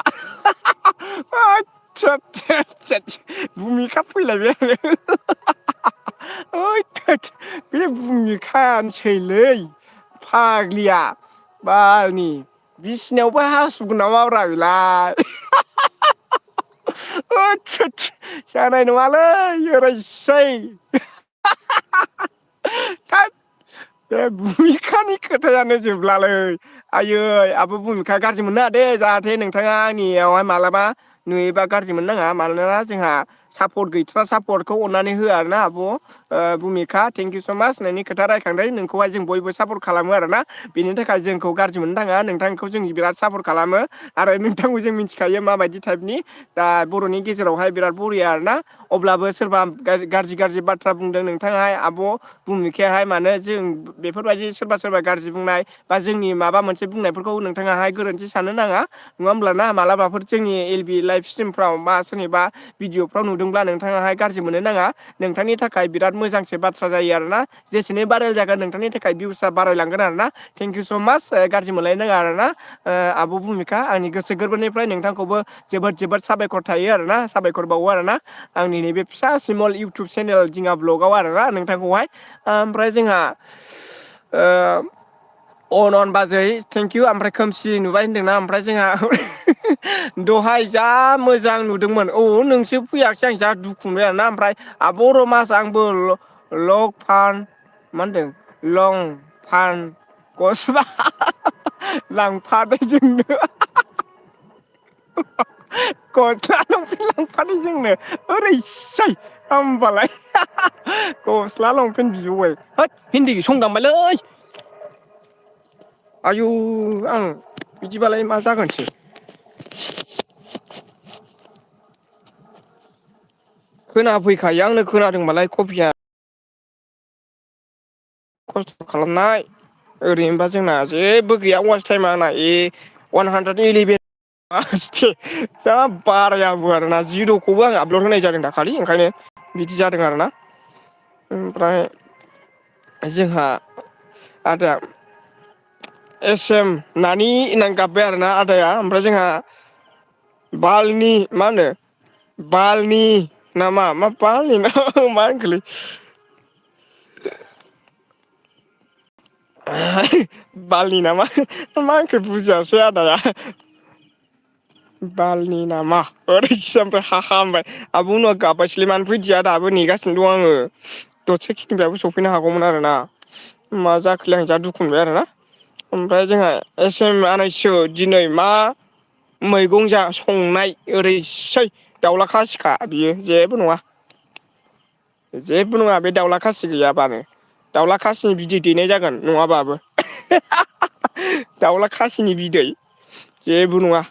भुमिखा फैलायबाय आरो बे भुमिखायानोसैलै फाग्लिया बालनि बिसिनायावबो हासुगोन नामाब्रा बेलाय जानाय नङालै ओरैसै बे भुमिखानि खोथायानो जोबलालै आयै आब' भुमिखा गाज्रि मोननो दे जाहाथे नोंथाङा आंनियावहाय मालाबा नुयोबा गाज्रि मोननो नाङा मानोना जोंहा सापर्ट गैथ्रा सापर्टखौ अननानै होआ आरोना आब' भुमिखा थेंकिउ स माच नोंनि खोथा रायखांदों नोंखौहाय जों बयबो सापर्ट खालामो आरोना बेनि थाखाय जोंखौ गाज्रि मोननो थाङा नोंथांखौ जों बिराद सापर्ट खालामो आरो नोंथांखौ जों मिथिखायो माबायदि टाइपनि दा बर'नि गेजेरावहाय बिराद बरिया आरोना अब्लाबो सोरबा गाज्रि गाज्रि बाथ्रा बुंदों नोंथाङाहाय आब' भुमिखायाहाय मानो जों बेफोरबायदि सोरबा सोरबा गाज्रि बुंनाय बा जोंनि माबा मोनसे बुंनायफोरखौ नोंथाङाहाय गोरोन्थि साननो नाङा नङा होमब्ला मालाबाफोर जोंनि एल बि लाइभ स्ट्रिमफ्राव बा सोरनिबा भिडिअफ्राव नुदोंब्ला नोंथाङाहाय गाज्रि मोननो नाङा नोंथांनि थाखाय बिराद मोजांसो बाथ्रा जायो आरोना जेसेनो बारायल जागोन नोंथांनि थाखाय भिउसआ बारायलांगोन आरो ना थेंकिउ स माच गाज्रि मोनलायनो नाङा आरोना आब' भुमिखा आंनि गोसो गोरबोनिफ्राय नोंथांखौबो जोबोद जोबोद साबायखर थायो आरोना साबायखर बावो आरोना आंनि नैबे फिसा सिमल इउटुब चेनेल दिङा ब्लगाव आरोना नोंथांखौहाय ओमफ्राय जोंहा अन बाजै थेंकिउ ओमफ्राय खोमसि नुबाय होनदोंना ओमफ्राय जोंहा दहाय जा मोजां नुदोंमोन औ नोंसो फैयाखसै आं जा दुखु मोनबाय आरोना ओमफ्राय आब' रमास आंबो लक फान मा होनदों लं फान गस्ला लांफादै जोंनो गस्ला लंपेन लांफादो जोंनो ओरैसै होमबालाय गस्ला लंपेन्ट बिबावबाय होद हिन्दी सं दामबायलै आयु आं बिदिबालाय मा जागोनसै खोनाफैखायो आंनो खोनादोंबालाय कफिया खस्थ' खालामनाय ओरैनोबा जोंना जेबो गैया वास टाइमा आंना 111 जा बारायाबो आरोना जिर'खौबो आं आपलड होनाय जादों दाखालि ओंखायनो बिदि जादों आरोना ओमफ्राय जोंहा आदाया एस एम नानि होननानै गाबबाय आरोना आदाया ओमफ्राय जोंहा बालनि मा होनो बालनि नामा मा बालनि ना मा होनखोलै बालनि नामा मा होनखो बुजियासै आदाया बालनि नामा ओरैसो ओमफ्राय हाहा होनबाय आब' उनाव गाबबायसोलै मानो फैदिया दाबो नेगासिनो दं आङो दसे खिनिफ्रायबो सफैनो हागौमोन आरोना मा जाखोलै आं जा दुखु मोनबाय आरोना ओमफ्राय जोंहा एस एम आनायसो दिनै मा मैगं संनाय ओरैसै दाउला खासिखा बियो जेबो नङा जेबो नङा बे दाउला खासि गैयाबानो दाउला खासिनि बिदै दैनाय जागोन नङाबाबो दाउला खासिनि बिदै जेबो नङा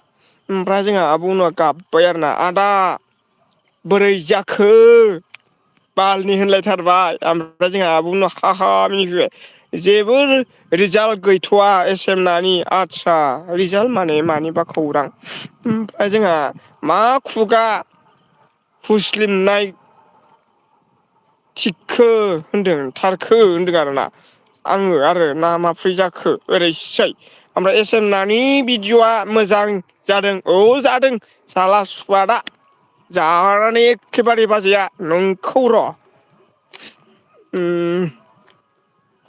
ओमफ्राय जोंहा आब' अनआ गाबबाय आरोना आदा बोरै जाखो बालनि होनलायथारबाय ओमफ्राय जोंहा आब' अनआ हा हा मिनिबाय जेबो रिजाल्ट गैथ'वा एस एम नानि आदसा रिजाल्ट माने मानिबा खौरां ओमफ्राय जोंहा मा खुगा फुस्लिमनाय थिगखो होनदों थारखो होनदों आरोना आङो आरो ना माब्रै जाखो ओरैसै ओमफ्राय एस एम नानि भिडिअ'आ मोजां जादों औ जादों साला सुवादा जानानै एखेबारे बाजैया नोंखौ र'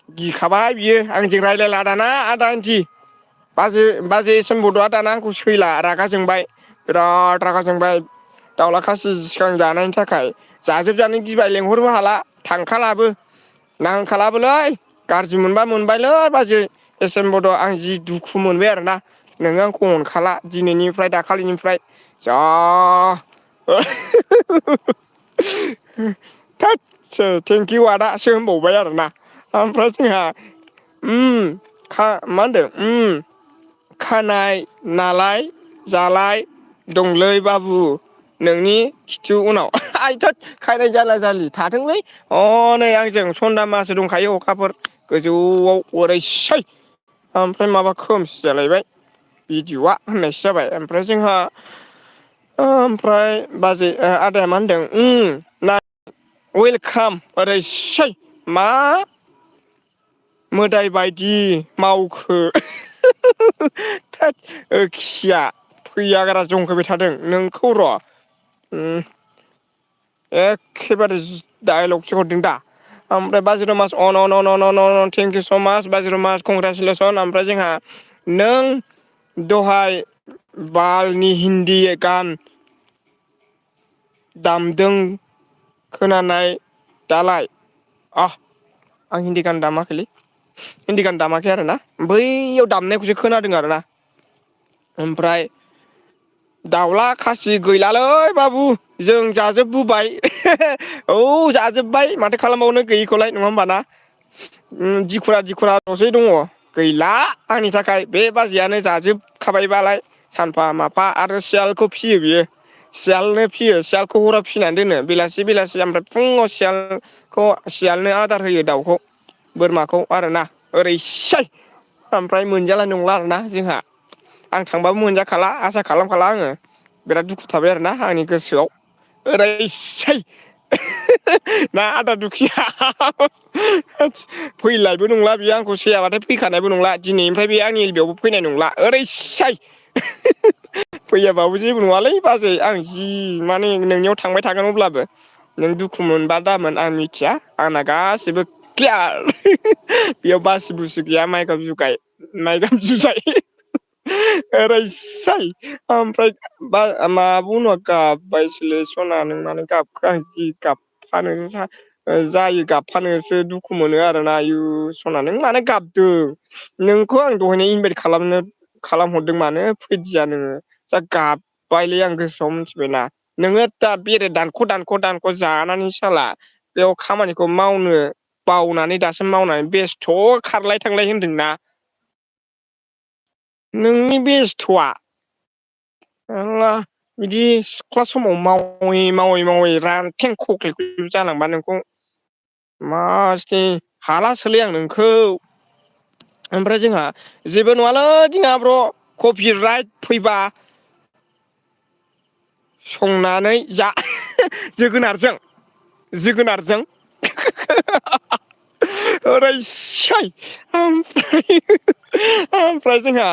गिखाबाय बियो आंजों रायज्लायला दाना आदा आनथि बाजै एस एम बड'आ दाना आंखौ सैला रागा जोंबाय बिराद रागा जोंबाय दाउला खासि सिगां जानायनि थाखाय जाजोबजानो गिबाय लेंहरबो हाला थांखालाबो नांखालाबोलै गाज्रि मोनबा मोनबायलै बाजै एस एम बड' आं जि दुखु मोनबाय आरोना नोङो आंखौ अनखाला दिनैनिफ्राय दाखालिनिफ्राय जा थेंकिउ आदासो होनबावबाय आरोना ओमफ्राय जोंहा मा होनदों खानाय नालाय जालाय दंलै बाबु नोंनि खिथु उनाव आइ थोद खायनाय जाला जालि थाथोंलै हनै आंजों सन्दा मासो दंखायो अखाफोर गोजौआव ओरैसै ओमफ्राय माबा खोमसि जालायबाय भिडिअ'आ होननायसो जाबाय ओमफ्राय जोंहा ओमफ्राय बाजै आदाया मा होनदों वेलकाम ओरैसै मा मोदाय बायदि मावखो थोद खिया फैयागारा जंखायबाय थादों नोंखौ र' एखेबारे डाइलगसो हरदों दा ओमफ्राय बाजिर' मास अन अन अन अन अन अन थेंकिउ स' मास बाजिर' मास कंग्रेसुलेसन ओमफ्राय जोंहा नों दहाय बालनि हिन्दी गान दामदों खोनानाय दालाय आं हिन्दी गान दामाखैलै हिन्दी गान दामाखै आरोना बैयाव दामनायखौसो खोनादों आरोना ओमफ्राय दाउला खासि गैलालै बाबु जों जाजोबबोबाय औ जाजोब्बाय माथो खालामबावनो गैयिखौलाय नङा होमबा ना दिखुराल'सै दङ गैला आंनि थाखाय बे बाजैयानो जाजोबखाबायबालाय सानफा माफा आरो सियालखौ फिसियो बियो सियालनो फियो सियालखौ हराव फिसिनानै दोनो बेलासि बेलासि ओमफ्राय फुङाव सियालनो आदार होयो दाउखौ बोरमाखौ आरोना ओरैसै ओमफ्राय मोनजाला नंला आरोना जोंहा आं थांबाबो मोनजाखाला आसा खालामखाला आङो बिराद दुखु थाबाय आरोना आंनि गोसोआव ओरैसै ना आदा दुखिया फैलायबो नंला बियो आंखौ सैयाबाथाय फैखानायबो नंला दिनैनिफ्राय बे आंनि बेयावबो फैनाय नंला ओरैसै फैयाबाबो जेबो नङालै बाजै आं जि माने नोंनियाव थांबाय थागोन अब्लाबो नों दुखु मोनबा दामोन आं मिथिया आंना गासिबो क्लियार बेयाव बासि बुसि गैया माइगाब जुजाय ओरैसै ओमफ्राय मा बुंनो गाबबायसोलै सना नों मानो गाबखो आं जि गाबफानोसो जायो गाबफानोसो दुखु मोनो आरोना आयु सना नों मानो गाबदों नोंखौ आं दहायनो इनभाइट खालामहरदों मानो फैदिया नोङो जा गाबबायलै आं गोसोआव मिथिबायना नोङो दा बेरे दानख' जानानै साला बेयाव खामानिखौ मावनो बावनानै दासो मावनानै बेस्थ' खारलाय थांलाय होनदोंना नोंनि बेस्थ'आ बिदि सिख्ला समाव मावै रानथें खख्ले जालांबा नोंखौ मासनि हालासोलै आं नोंखौ ओमफ्राय जोंहा जेबो नङालै जोंहा ब्र' कपि राइट फैबा संनानै जा जोगोनारजों ओरैसै ओमफ्राय जोंहा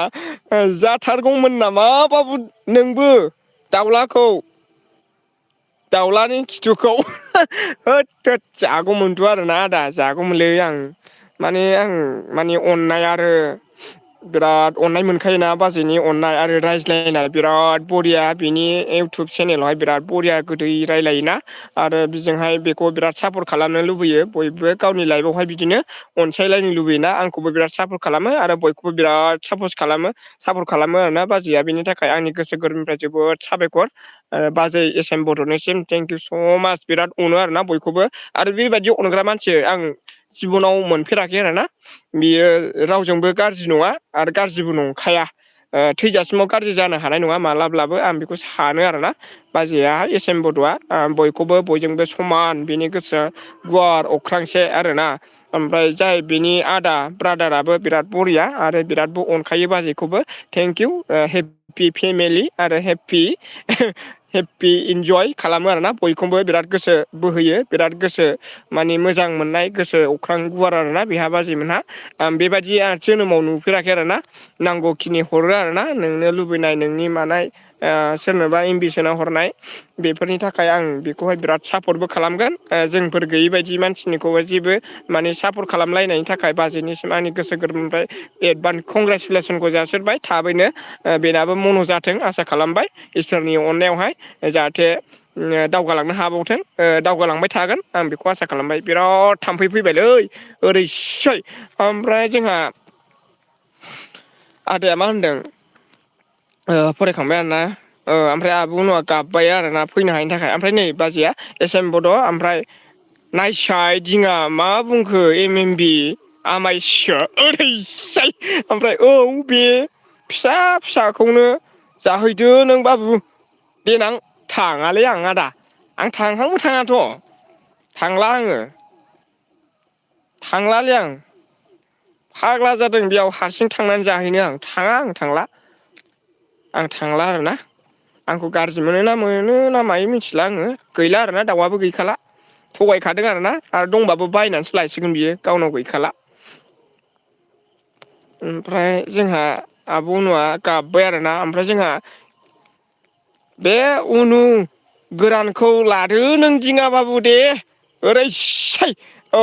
जाथारगौमोन नामा बाबु नोंबो दाउलानि खिथुखौ होद थोद जागौमोनथ' आरोना आदा जागौमोनलै आं माने अननाय आरो बिराद अननाय मोनखायोना बाजैनि अननाय आरो रायज्लायनाय बिराद बरिया बिनि इउटुब चेनेलावहाय बिराद बरिया गोदै रायलायोना आरो बिजोंहाय बेखौ बिराद सापर्ट खालामनो लुबैयो बयबो गावनि लाइफआवहाय बिदिनो अनसायलायनो लुबैयोना आंखौबो बिराद सापर्ट खालामो आरो बयखौबो बिराद सापर्ट खालामो आरोना बाजैया बेनि थाखाय आंनि गोसो गोरबोनिफ्राय जोबोद साबायखर बाजै एस एम बड'निसिम थेंकिउ स' माच बिराद अनो आरोना बयखौबो आरो बेबायदि अनग्रा मानसि आं जिबनाव मोनफेराखै आरोना बियो रावजोंबो गाज्रि नङा आरो गाज्रिबो नंखाया थैजासिमाव गाज्रि जानो हानाय नङा मालाब्लाबो आं बेखौ सानो आरोना बाजैया एस एम बड'आ बयखौबो बयजोंबो समान बिनि गोसोआ गुवार अख्रांसे आरोना ओमफ्राय जाय बिनि ब्रादाराबो बिराद बरिया आरो बिरादबो अनखायो बाजैखौबो थेंकिउ हेपि फेमिलि आरो हेपि इन्जय खालामो आरोना बयखौबो बिराद गोसो बोहोयो बिराद गोसो माने मोजां मोननाय गोसो अख्रां गुवार आरोना बेहा बाजैमोनहा बेबायदि जोनोमाव नुफेराखै आरोना नांगौखिनि हरो आरोना नोंनो लुबैनाय नोंनि मानाय सोरनोबा इनभिटेसनाव हरनाय बेफोरनि थाखाय आं बेखौहाय बिराद सापर्टबो खालामगोन जोंफोर गैयि बायदि मानसिनिखौबो जेबो माने सापर्ट खालामलायनायनि थाखाय बाजैनिसिम आंनि गोसो गोरबोनिफ्राय एडभान्स कंग्रेसुलेसनखौ जासिबाय थाबैनो बेनाबो मन' जाथों आसा खालामबाय इसोरनि अननायावहाय जाहाथे दावगालांनो हाबावथों दावगालांबाय थागोन आं बेखौ आसा खालामबाय बिराद थाम्फै फैबायलै ओरैसै ओमफ्राय जोंहा आदाया मा होनदों फरायखांबाय आरोना ओमफ्राय आब' न'आ गाबबाय आरोना फैनो हायिनि थाखाय ओमफ्राय नै बाजैया एस एम बड' ओमफ्राय नायसाय दिङा मा बुंखो बि आमायसो ओरैसाय ओमफ्राय औ बे फिसा फिसाखौनो जाहैदो नों बाबु देनां थाङालै आं आदा आं थांहांबो थाङाथ' थांला आङो थांलालै आं फाग्ला जादों बेयाव हारसिं थांनानै जाहैनो आं थांला आं थांला आरोना आंखौ गाज्रि मोनो ना मायो मिथिला आङो गैला आरोना दाउआबो गैखाला थगायखादों आरोना आरो दंबाबो बायनानैसो लायसिगोन बियो गावनाव गैखाला ओमफ्राय जोंहा आब' अनुआ गाबबाय आरोना ओमफ्राय जोंहा बे उनु गोरानखौ लादो नों दिङाबाबु दे ओरैसाय अ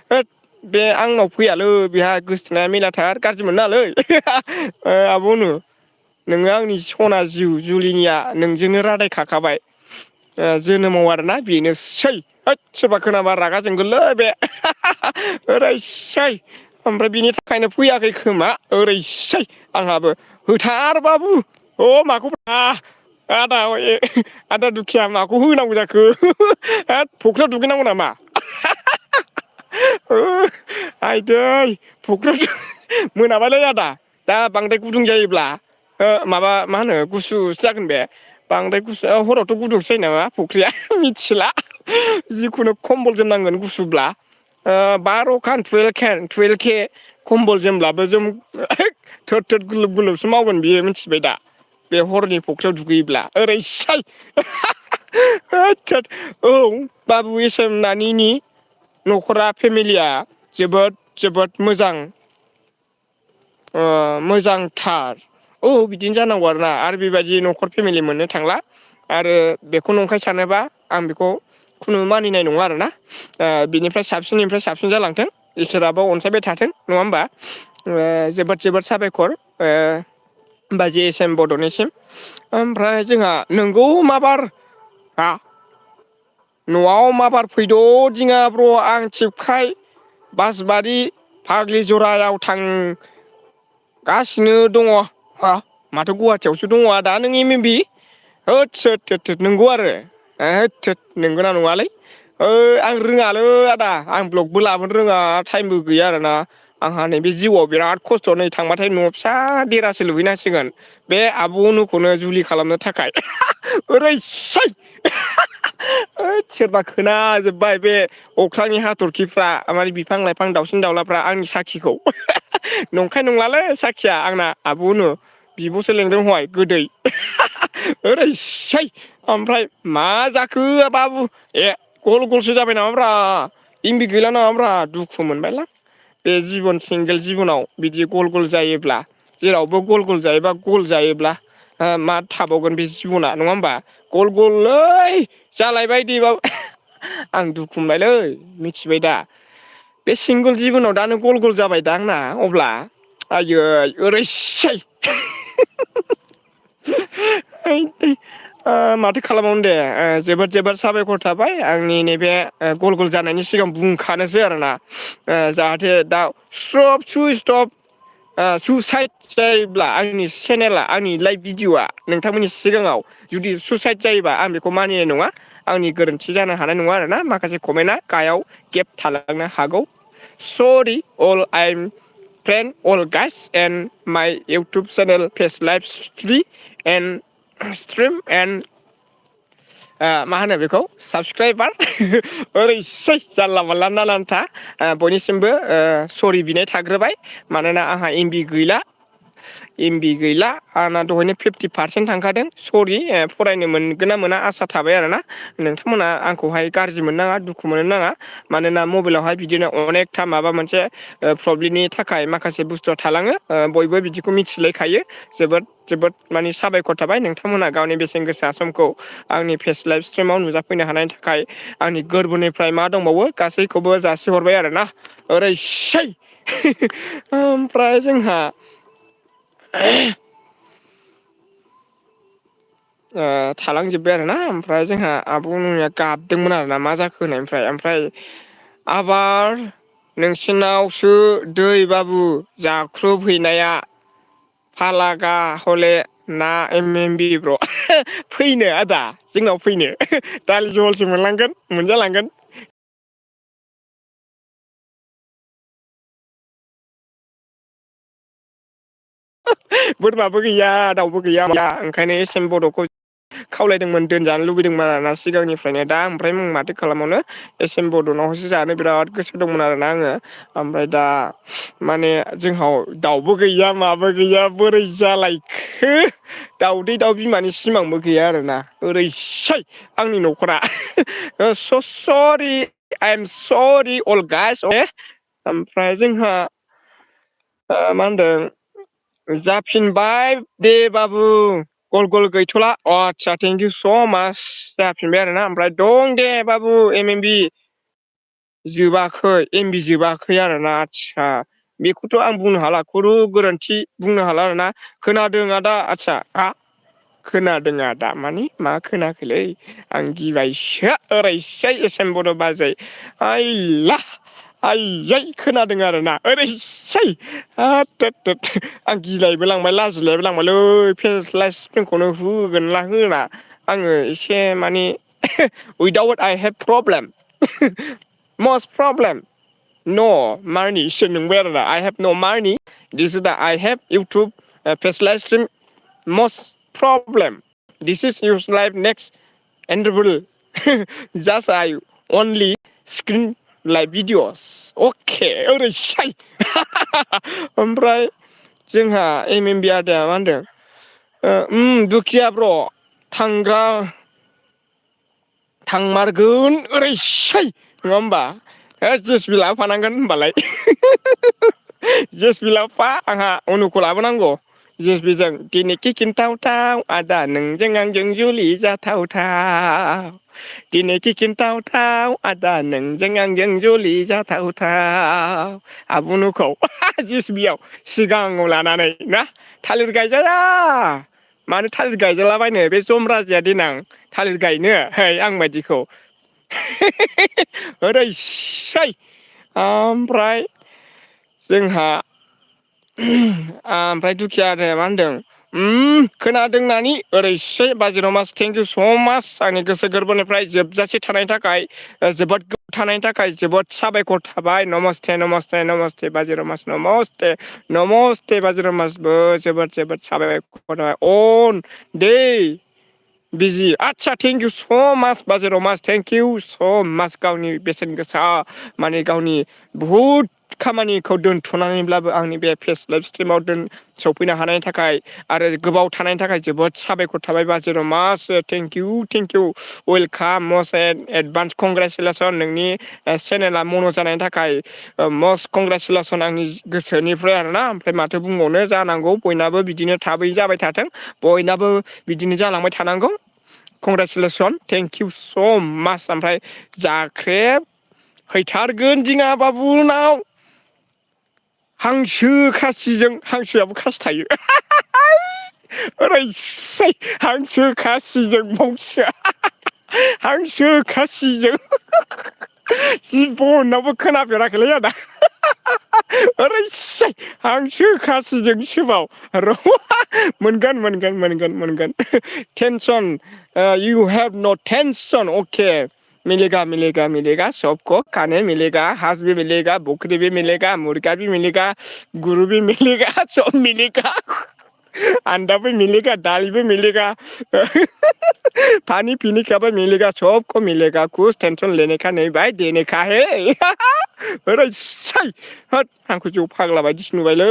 होद बे आंनाव फैयालै बेहा गोसथोनाया मेलाथार गाज्रि मोनो नालै आब' अनु नोङो आंनि सना जिउ जुलिनिया नोंजोंनो रादाय खाखाबाय जोनोमाव आरोना बेनोसै होद सोरबा खोनाबा रागा जोंगोनलै बे ओरैसै ओमफ्राय बिनि थाखायनो फैयाखै खोमा ओरैसै आंहाबो होथारबाबु अ माखौ आदा दुखिया माखौ होनांगौ जाखो होद फख्रियाव दुगैनांगौ नामा आइदै फख्रियाव मोनाबायलै आदा दा बांद्राय गुदुं जायोब्ला माबा मा होनो गुसुसो जागोन बे बांद्राय गुसु हरावथ' गुदुंसो जायो नामा फुख्रिया मिथिला जिखुनु खम्बल जोमनांगोन गुसुब्ला बार'खान टुवेल के खम्बल जोमब्लाबो जों थोद थोद गुलुब गुलुबसो मावगोन बियो मिथिबाय दा बे हरनि फख्रियाव दुगैयोब्ला ओरैसाय औ बाबु एसोम नानिनि न'खरा फेमिलिया जोबोद जोबोद मोजां मोजांथार औ बिदिनो जानांगौ आरोना आरो बेबायदि न'खर फेमिलि मोननो थांला आरो बेखौ नंखाय सानोबा आं बेखौ खुनु मानिनाय नङा आरोना बिनिफ्राय साबसिननिफ्राय साबसिन जालांथों इसोराबो अनसायबाय थाथों नङा होमबा जोबोद जोबोद साबायखर बाजै एस एम बड'निसिम ओमफ्राय जोंहा नोंगौ माबार न'आव माबार फैद' दिङा ब्र' आं थिबखाय बासबारि फाग्लि जरायाव गासिनो दङ माथो गुवाहाटियावसो दङ आदा नों बि होद सोद नंगौ आरो होद नंगौना नङालै आं रोङालै आदा आं ब्लगबो लाबोनो रोङा टाइमबो गैया आरोना आंहा नैबे जिउआव बिराद खस्थ' नै थांबाथाय न' फिसा देरासो लुबैनांसिगोन बे आब' अनुखौनो जुलि खालामनो थाखाय ओरैसै सोरबा खोनाजोब्बाय बे अख्रांनि हाथरखिफ्रा माने बिफां लाइफां दाउसिन दाउलाफ्रा आंनि साखिखौ नंखाय नंलालै साखिया आंना आब' अनु बिब'सो लेंदों हय गोदै ओरैसै ओमफ्राय मा जाखो बाबु गल गलसो जाबाय नामाब्रा इमबि गैला नामाब्रा दुखु मोनबायलां बे जिबन सिंगेल जिबनाव बिदि गल गल जायोब्ला जेरावबो गल गल जायोबा गल जायोब्ला मा थाबावगोन बे जिबना नङा होमबा गल गललै जालायबाय देबाव आं दुखु मोनबायलै मिथिबाय दा बे सिंगोल जिबनाव दानो गल गल जाबाय दां ना अब्ला आयै ओरैसै माथो खालामबावनो दे जोबोद जोबोद साबायखर थाबाय आंनि नैबे गल गल जानायनि सिगां बुंखानोसै आरोना जाहाथे दा स्टप सुइसटप सुइसाइद जायोब्ला आंनि चेनेला आंनि लाइभ भिडिअ'आ नोंथांमोननि सिगाङाव जुदि सुइसाइद जायोबा आं बेखौ मानिनाय नङा आंनि गोरोन्थि जानो हानाय नङा आरोना माखासे कमेन्टआ गाहायाव गेब थालांनो हागौ सरि अल आइम फ्रेन्ड अल गास एन्ड माइ YouTube channel face live stream and मा होनो बेखौ साबसक्राइबार ओरैसै जानला मानला नाना नाथा बयनिसिमबो सरि बिनाय थाग्रोबाय मानोना आंहा एमबि गैला एमबि गैला आंना दहायनो 50% थांखादों सरि फरायनो मोनगोन ना मोना आसा थाबाय आरोना नोंथांमोना आंखौहाय गाज्रि मोननाङा दुखु मोननो नाङा मानोना मबाइलावहाय बिदिनो अनेकथा माबा मोनसे प्रब्लेमनि थाखाय माखासे बुस्थुआ थालाङो बयबो बिदिखौ मिथिलायखायो जोबोद जोबोद माने साबायखर थाबाय नोंथांमोनहा गावनि बेसेन गोसा समखौ आंनि फेस लाइभ स्ट्रिमाव नुजाफैनो हानायनि थाखाय आंनि गोरबोनिफ्राय मा दंबावो गासैखौबो जासिहरबाय आरोना ओरैसै ओमफ्राय जोंहा थालांजोब्बाय आरोना ओमफ्राय जोंहा आब' अनुया गाबदोंमोन आरोना मा जाखो होननायनिफ्राय ओमफ्राय आबार नोंसिनावसो दै बाबु जाख्रुबहैनाया फालागा हले ना एम बि ब्र' फैनो आदा जोंनाव फैनो दालि जहलसो मोनलांगोन मोनजालांगोन बोरमाबो गैया दाउबो गैया ओंखायनो एसेम बड'खौ खावलायदोंमोन दोनजानो लुबैदोंमोन आरोना सिगांनिफ्रायनो दा ओमफ्राय माथो खालामावनो एस एम बड'नावसो जानो बिराद गोसो दंमोन आरोना आङो ओमफ्राय दा माने जोंनाव दाउबो गैया माबो गैया बोरै जालायखो दाउदै दाउ बिमानि सिमांबो गैया आरोना ओरैसै आंनि न'खरा स सरि आइ एम सरि अल गाइस ओमफ्राय जोंहा मा होनदों जाफिनबाय दे बाबु गल गल गैथ'ला अ आदसा थेंकिउ स' मास जाफिनबाय आरोना ओमफ्राय दं दे बाबु एम बि जोबाखै एम बि जोबाखै आरोना आदसा बेखौथ' आं बुंनो हाला खुनु गोरोन्थि बुंनो हाला आरोना खोनादों आदा आदसा खोनादों आदा मानि मा खोनाखैलै आं गिबायसो ओरैसै एस एम बर' बाजै आइला आइयै खोनादों आरोना ओरैसै हाब थोद थोद आं गिलायबो लांबाय लाजिलायबो लांबायलै फेस्लास स्क्रिनखौनो होगोन ना होला आङो एसे माने without I have problem must problem न' मानि सो नंबाय आरोना आइ हेभ न' मानि this is the I have YouTube फेस्लाइस stream must problem this is your life next just I only screen live videos okay ओरैसै ओमफ्राय जोंहा एम एम बि आदाया मा होनदों दुखिया ब्र' थांग्रा थांमारगोन ओरैसै नङा होमबा जेसबि लाबोफानांगोन होनबालाय जेसबि लाबोफा आंहा अनुखौ लाबोनांगौ जेसबिजों दिनैखि खिन्थावथाव आदा नोंजों आंजों जुलि जाथावथाव दिनै खिन्थावथाव आदा नोंजों आंजों जुलि जाथावथाव आबुनुखौ जेसबियाव सिगाङाव लानानै ना थालिर गायजाया मानो थालिर गायजालाबायनो बे जम राजाया देनां थालिर गायनो है आं बायदिखौ ओरैसै ओमफ्राय जोंहा ओमफ्राय दुखिया आदाया मा होनदों खोनादों नानि ओरैसै बाजिराव मास थेंकिउ स' मास आंनि गोसो गोरबोनिफ्राय जोबजासे थानायनि थाखाय जोबोद गोबाव थानायनि थाखाय जोबोद साबायखर थाबाय नमस्ते नमस्ते नमस्ते बाजिराव मास नमस्ते नमस्ते बाजिराव मासबो जोबोद जोबोद साबायखर अन दे बिजि आदसा थेंकिउ स' मास बाजाराव मास थेंकिउ स' मास गावनि बेसेन गोसा माने गावनि बहुद खामानिखौ दोनथ'नानैब्लाबो आंनि बे फेस लाइभ स्ट्रिमाव सफैनो हानायनि थाखाय आरो गोबाव थानायनि थाखाय जोबोद साबायखर थाबाय बाजिराव मास thank you thank you welcome must advance congratulation नोंनि चेनेला मन' जानायनि थाखाय मस्ट कंग्रेसुलेसन आंनि गोसोनिफ्राय आरोना ओमफ्राय माथो बुंबावनो जानांगौ बयनाबो बिदिनो थाबै जाबाय थाथों बयनाबो बिदिनो जालांबाय थानांगौ कंग्रेसुलेसन थेंकिउ स' मास ओमफ्राय जाख्रेब हैथारगोन दिङा बाबुनाव हांसो खासिजों हांसोआबो खासि थायो ओरैसै हांसो खासिजों बावसो हांसो खासिजों जिबनावबो खोनाफेराखैलै आदा ओरैसै हांसो खासिजोंसोबाव र' मोनगोन मोनगोन मोनगोन मोनगोन टेनसन इउ हेभ न' टेंसन अके मिलेगा मिलेगा मिलेगा सबको खाने मिलेगा हांस भी मिलेगा बकरी भी मिलेगा मुर्गा भी मिलेगा गुरु भी मिलेगा सब मिलेगा अंडा भी मिलेगा दाल भी मिलेगा पानी पीने का भी मिलेगा सबको मिलेगा कुछ टेंशन लेने का नहीं भाई देने का है ओरैसै होद आंखौ जौ फाग्ला बायदिसो नुबायलै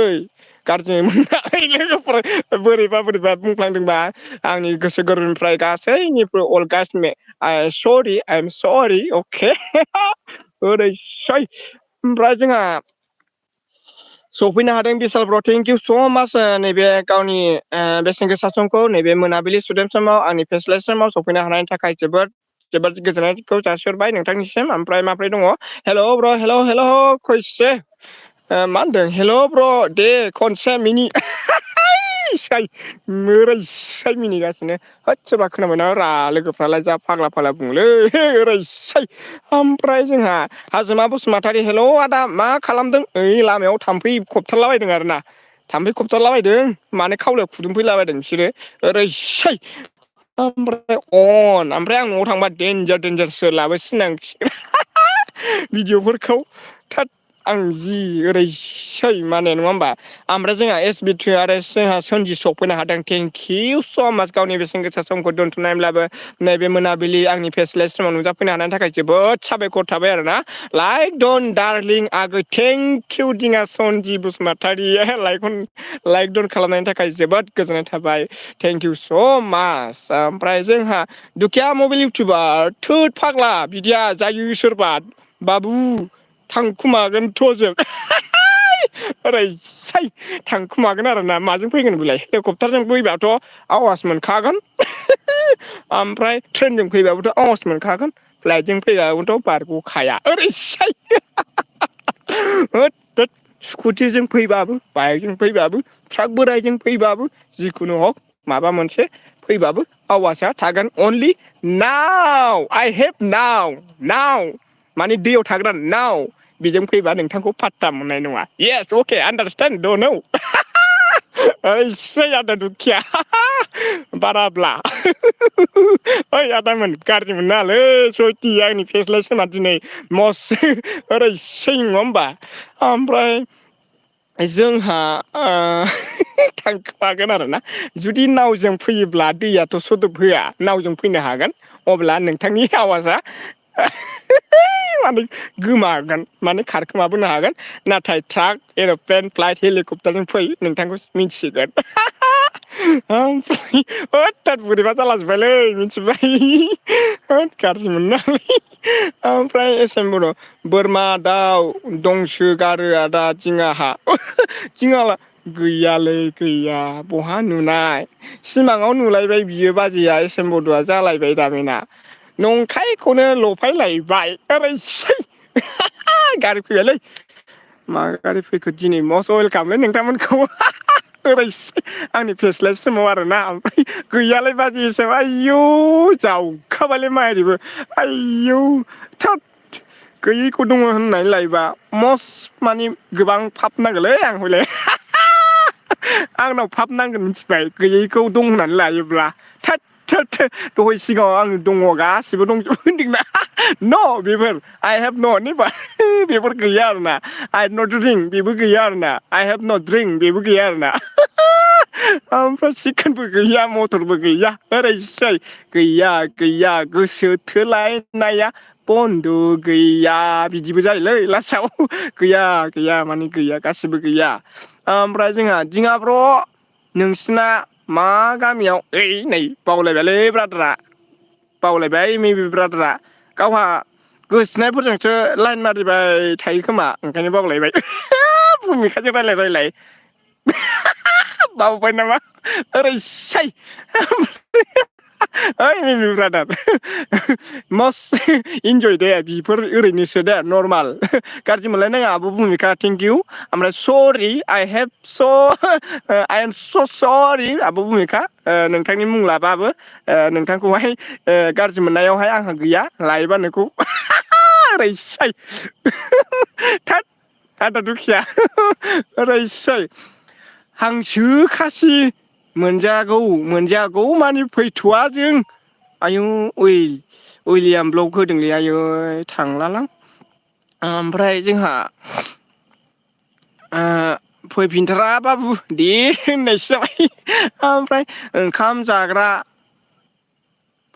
गारजि मोनबाय लोगोफोर बोरैबा बोरैबा बुंफ्लांदोंबा आंनि गोसो गोरबोनिफ्राय गासैनिबो अल गाससिनो सरि आइ एम सरि अके ओरैसै ओमफ्राय जोंहा सफैनो हादों बिशालफ्राव थेंकिउ स' माच नैबे गावनि बेसेन गोसा समखौ नैबे मोनाबिलि सुदेम समाव आंनि फेस्लाय समाव सफैनो हानायनि थाखाय जोबोद जोबोद गोजोननायखौ जासिहरबाय नोंथांनिसिम ओमफ्राय माब्रै दङ हेल' ब्र' हेल' खैसे मा होनदों हेल' ब्र' दे खनसे मिनि ओरैसै मिनिगासिनो होद सोरबा खोनाबाय ना रा लोगोफ्रालाय जा फाग्ला फाग्ला बुङोलै ओरैसै ओमफ्राय जोंहा हाजोमा बसुमतारी हेलौ आदा मा खालामदों ओइ लामायाव थाम्फै खबथारलाबायदों आरोना थाम्फै खबथारलाबायदों माने खावलायाव खुदुंफैलाबायदों बिसोरो ओरैसै ओमफ्राय ओमफ्राय आं न'आव थांबा देन्जार देन्जारसो लाबोसिगोन आं भिडिअ'फोरखौ थोद आं जि ओरैसै माने नङा होमबा ओमफ्राय जोंहा SB3 आरो जोंहा सनजि सफैनो हादों थेंकिउ स' माच गावनि बेसेन गोसा समखौ दोनथ'नायब्लाबो नैबे मोनाबिलि आंनि फेस्लाय स्ट्रिमाव नुजाफैनो हानायनि थाखाय जोबोद साबायखर थाबाय आरोना लाइक डन डार्लिं आगै थेंक इउ दिङा सनजि बसुमतारी लाइक दन खालामनायनि थाखाय जोबोद गोजोननाय थाबाय थेंक इउ स' माच ओमफ्राय जोंहा दुखिया मबाइल इउटुबार थोद फाग्ला बिदिया जायो सोरबा बाबु थांखुमागोनथ' जों ओरैसाय थांखुमागोन आरोना माजों फैगोन बेलाय हेलिकप्टारजों फैबाथ' आवाज मोनखागोन ओमफ्राय ट्रेनजों फैबाबोथ' आवाज मोनखागोन फ्लाइटजों फैबाबोथ' बारग'खाया ओरैसाय होद स्कुटिजों फैबाबो बाइकजों फैबाबो ट्राक बोराइजों फैबाबो जिखुनु हक माबा मोनसे फैबाबो आवाजआ थागोन अनलि नाव आइ हेभ नाव माने दैयाव थाग्रा नाव बेजों फैबा नोंथांखौ पात्ता मोननाय नङा येस अके आन्दारस्टेन्ड द नौ ओइसै आदा दुखिया बाराब्ला ओइ आदामोन गाज्रि मोननाङालै सयथि आंनि फेस्लाय समा दिनै मस ओरैसै नङा होमबा ओमफ्राय जोंहा थांखोमागोन आरोना जुदि नावजों फैयोब्ला दैयाथ' सोदोब होआ नावजों फैनो हागोन अब्ला नोंथांनि आवाजआ माने गोमागोन माने खारखोमाबोनो हागोन नाथाय ट्राक एर'प्लेन फ्लाइट हेलिकप्टारजों फै नोंथांखौ मिथिगोन ओमफ्राय होद बोरैबा जालाजोब्बायलै मिथिबाय होद गाज्रि मोननाङालै ओमफ्राय एस एम बर' बोरमा दाउ दंसोगारो आदा दिङाहा दिङाला गैयालै गैया बहा नुनाय सिमाङाव नुलायबाय बियो बाजैया एस एम बड'आ जालायबाय दामिना नंखायखौनो लफायलायबाय ओरैसै गारि फैबायलै मा गारि फैखो दिनै मस्ट वेलकामलै नोंथांमोनखौ ओरैसै आंनि फेस्लाय स्ट्रिमाव आरोना ओमफ्राय गैयालाय बाजै एस एम आयौ जावखाबायलै मायारिबो आयौ थोद गैयैखौ दङ होननानै लायोबा मस्ट माने गोबां फाब नांगौलै आं हले आंनाव फाब नांगोन मिथिबाय गैयैखौ दं होननानै लायोब्ला थोद दहाय सिगाङाव आं दङ गासिबो दंजोबो होनदोंना न' बेफोर आइ हेभ न' बेफोर गैया आरोना आइ नट रिं बेबो गैया आरोना आइ हेभ नट ड्रिंक बेबो गैया आरोना ओमफ्राय चिकेनबो गैया मटरबो गैया ओरैसै गैया गोसो थोलायनाया बन्धु गैया बिदिबो जायोलै लास्टाव गैया माने गैया गासिबो गैया ओमफ्राय जोंहा दिङा ब्र' नोंसिना मा गामियाव ओइ नै बावलायबायलै ब्रादारा बावलायबाय मे ब्रादारा गावहा गोसोथोनायफोरजोंसो लाइन मारिबाय थायो खोमा ओंखायनो बावलायबाय भुमिखाजों रायलाय बावबाय नामा ओरैसै ओइ मिमि ब्रादार मस्ट इन्जय दे बिफोर ओरैनोसो दे नर्माल गाज्रि मोनलायनाङा आब' भुमिखा थेंकिउ ओमफ्राय सरि आइ एम स' सरि आब' भुमिखा नोंथांनि मुं लाबाबो नोंथांखौहाय गाज्रि मोननायावहाय आंहा गैया लायोबा नोंखौ ओरैसै थोद आदा दुखिया ओरैसै हांसो खासि मोनजागौ मानि फैथ'वा जों आयौ उइलियाम ब्लक होदोंलै आयै थांलालां ओमफ्राय जोंहा फैफिनथारा बाबु दे होननायसो जाबाय ओमफ्राय ओंखाम जाग्रा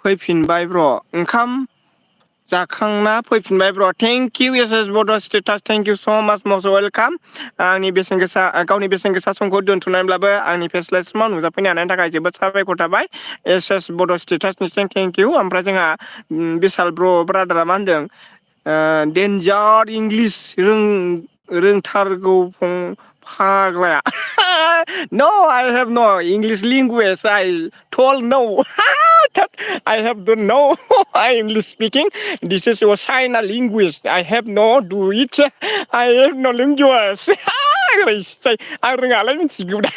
फैफिनबाय ब्र' ओंखाम जाखांना फैफिनबाय ब्र' थेंकिउ एस एस बड' स्टेटास थेंकिउ स' माच मस्ट वेलकाम आंनि बेसेन गोसा गावनि बेसेन गोसा समखौ दोन्थ'नानैब्लाबो आंनि फेस्लासिमाव नुजाफैनो हानायनि थाखाय जोबोद साबायखर थाबाय एस एस बड' स्टेटासनिसिम थेंकिउ ओमफ्राय जोंहा बिसाल ब्र' ब्रादारा मा होनदों देन्जार इंलिस रोंथारगौ फाग्लाया न' आइ हेभ न' इंलिस लेंगुवेज आइ टल्ड न' I have don't know English speaking. This is your China language. I have no do it. I have no language. आं रोङालाय मिथिगौ दा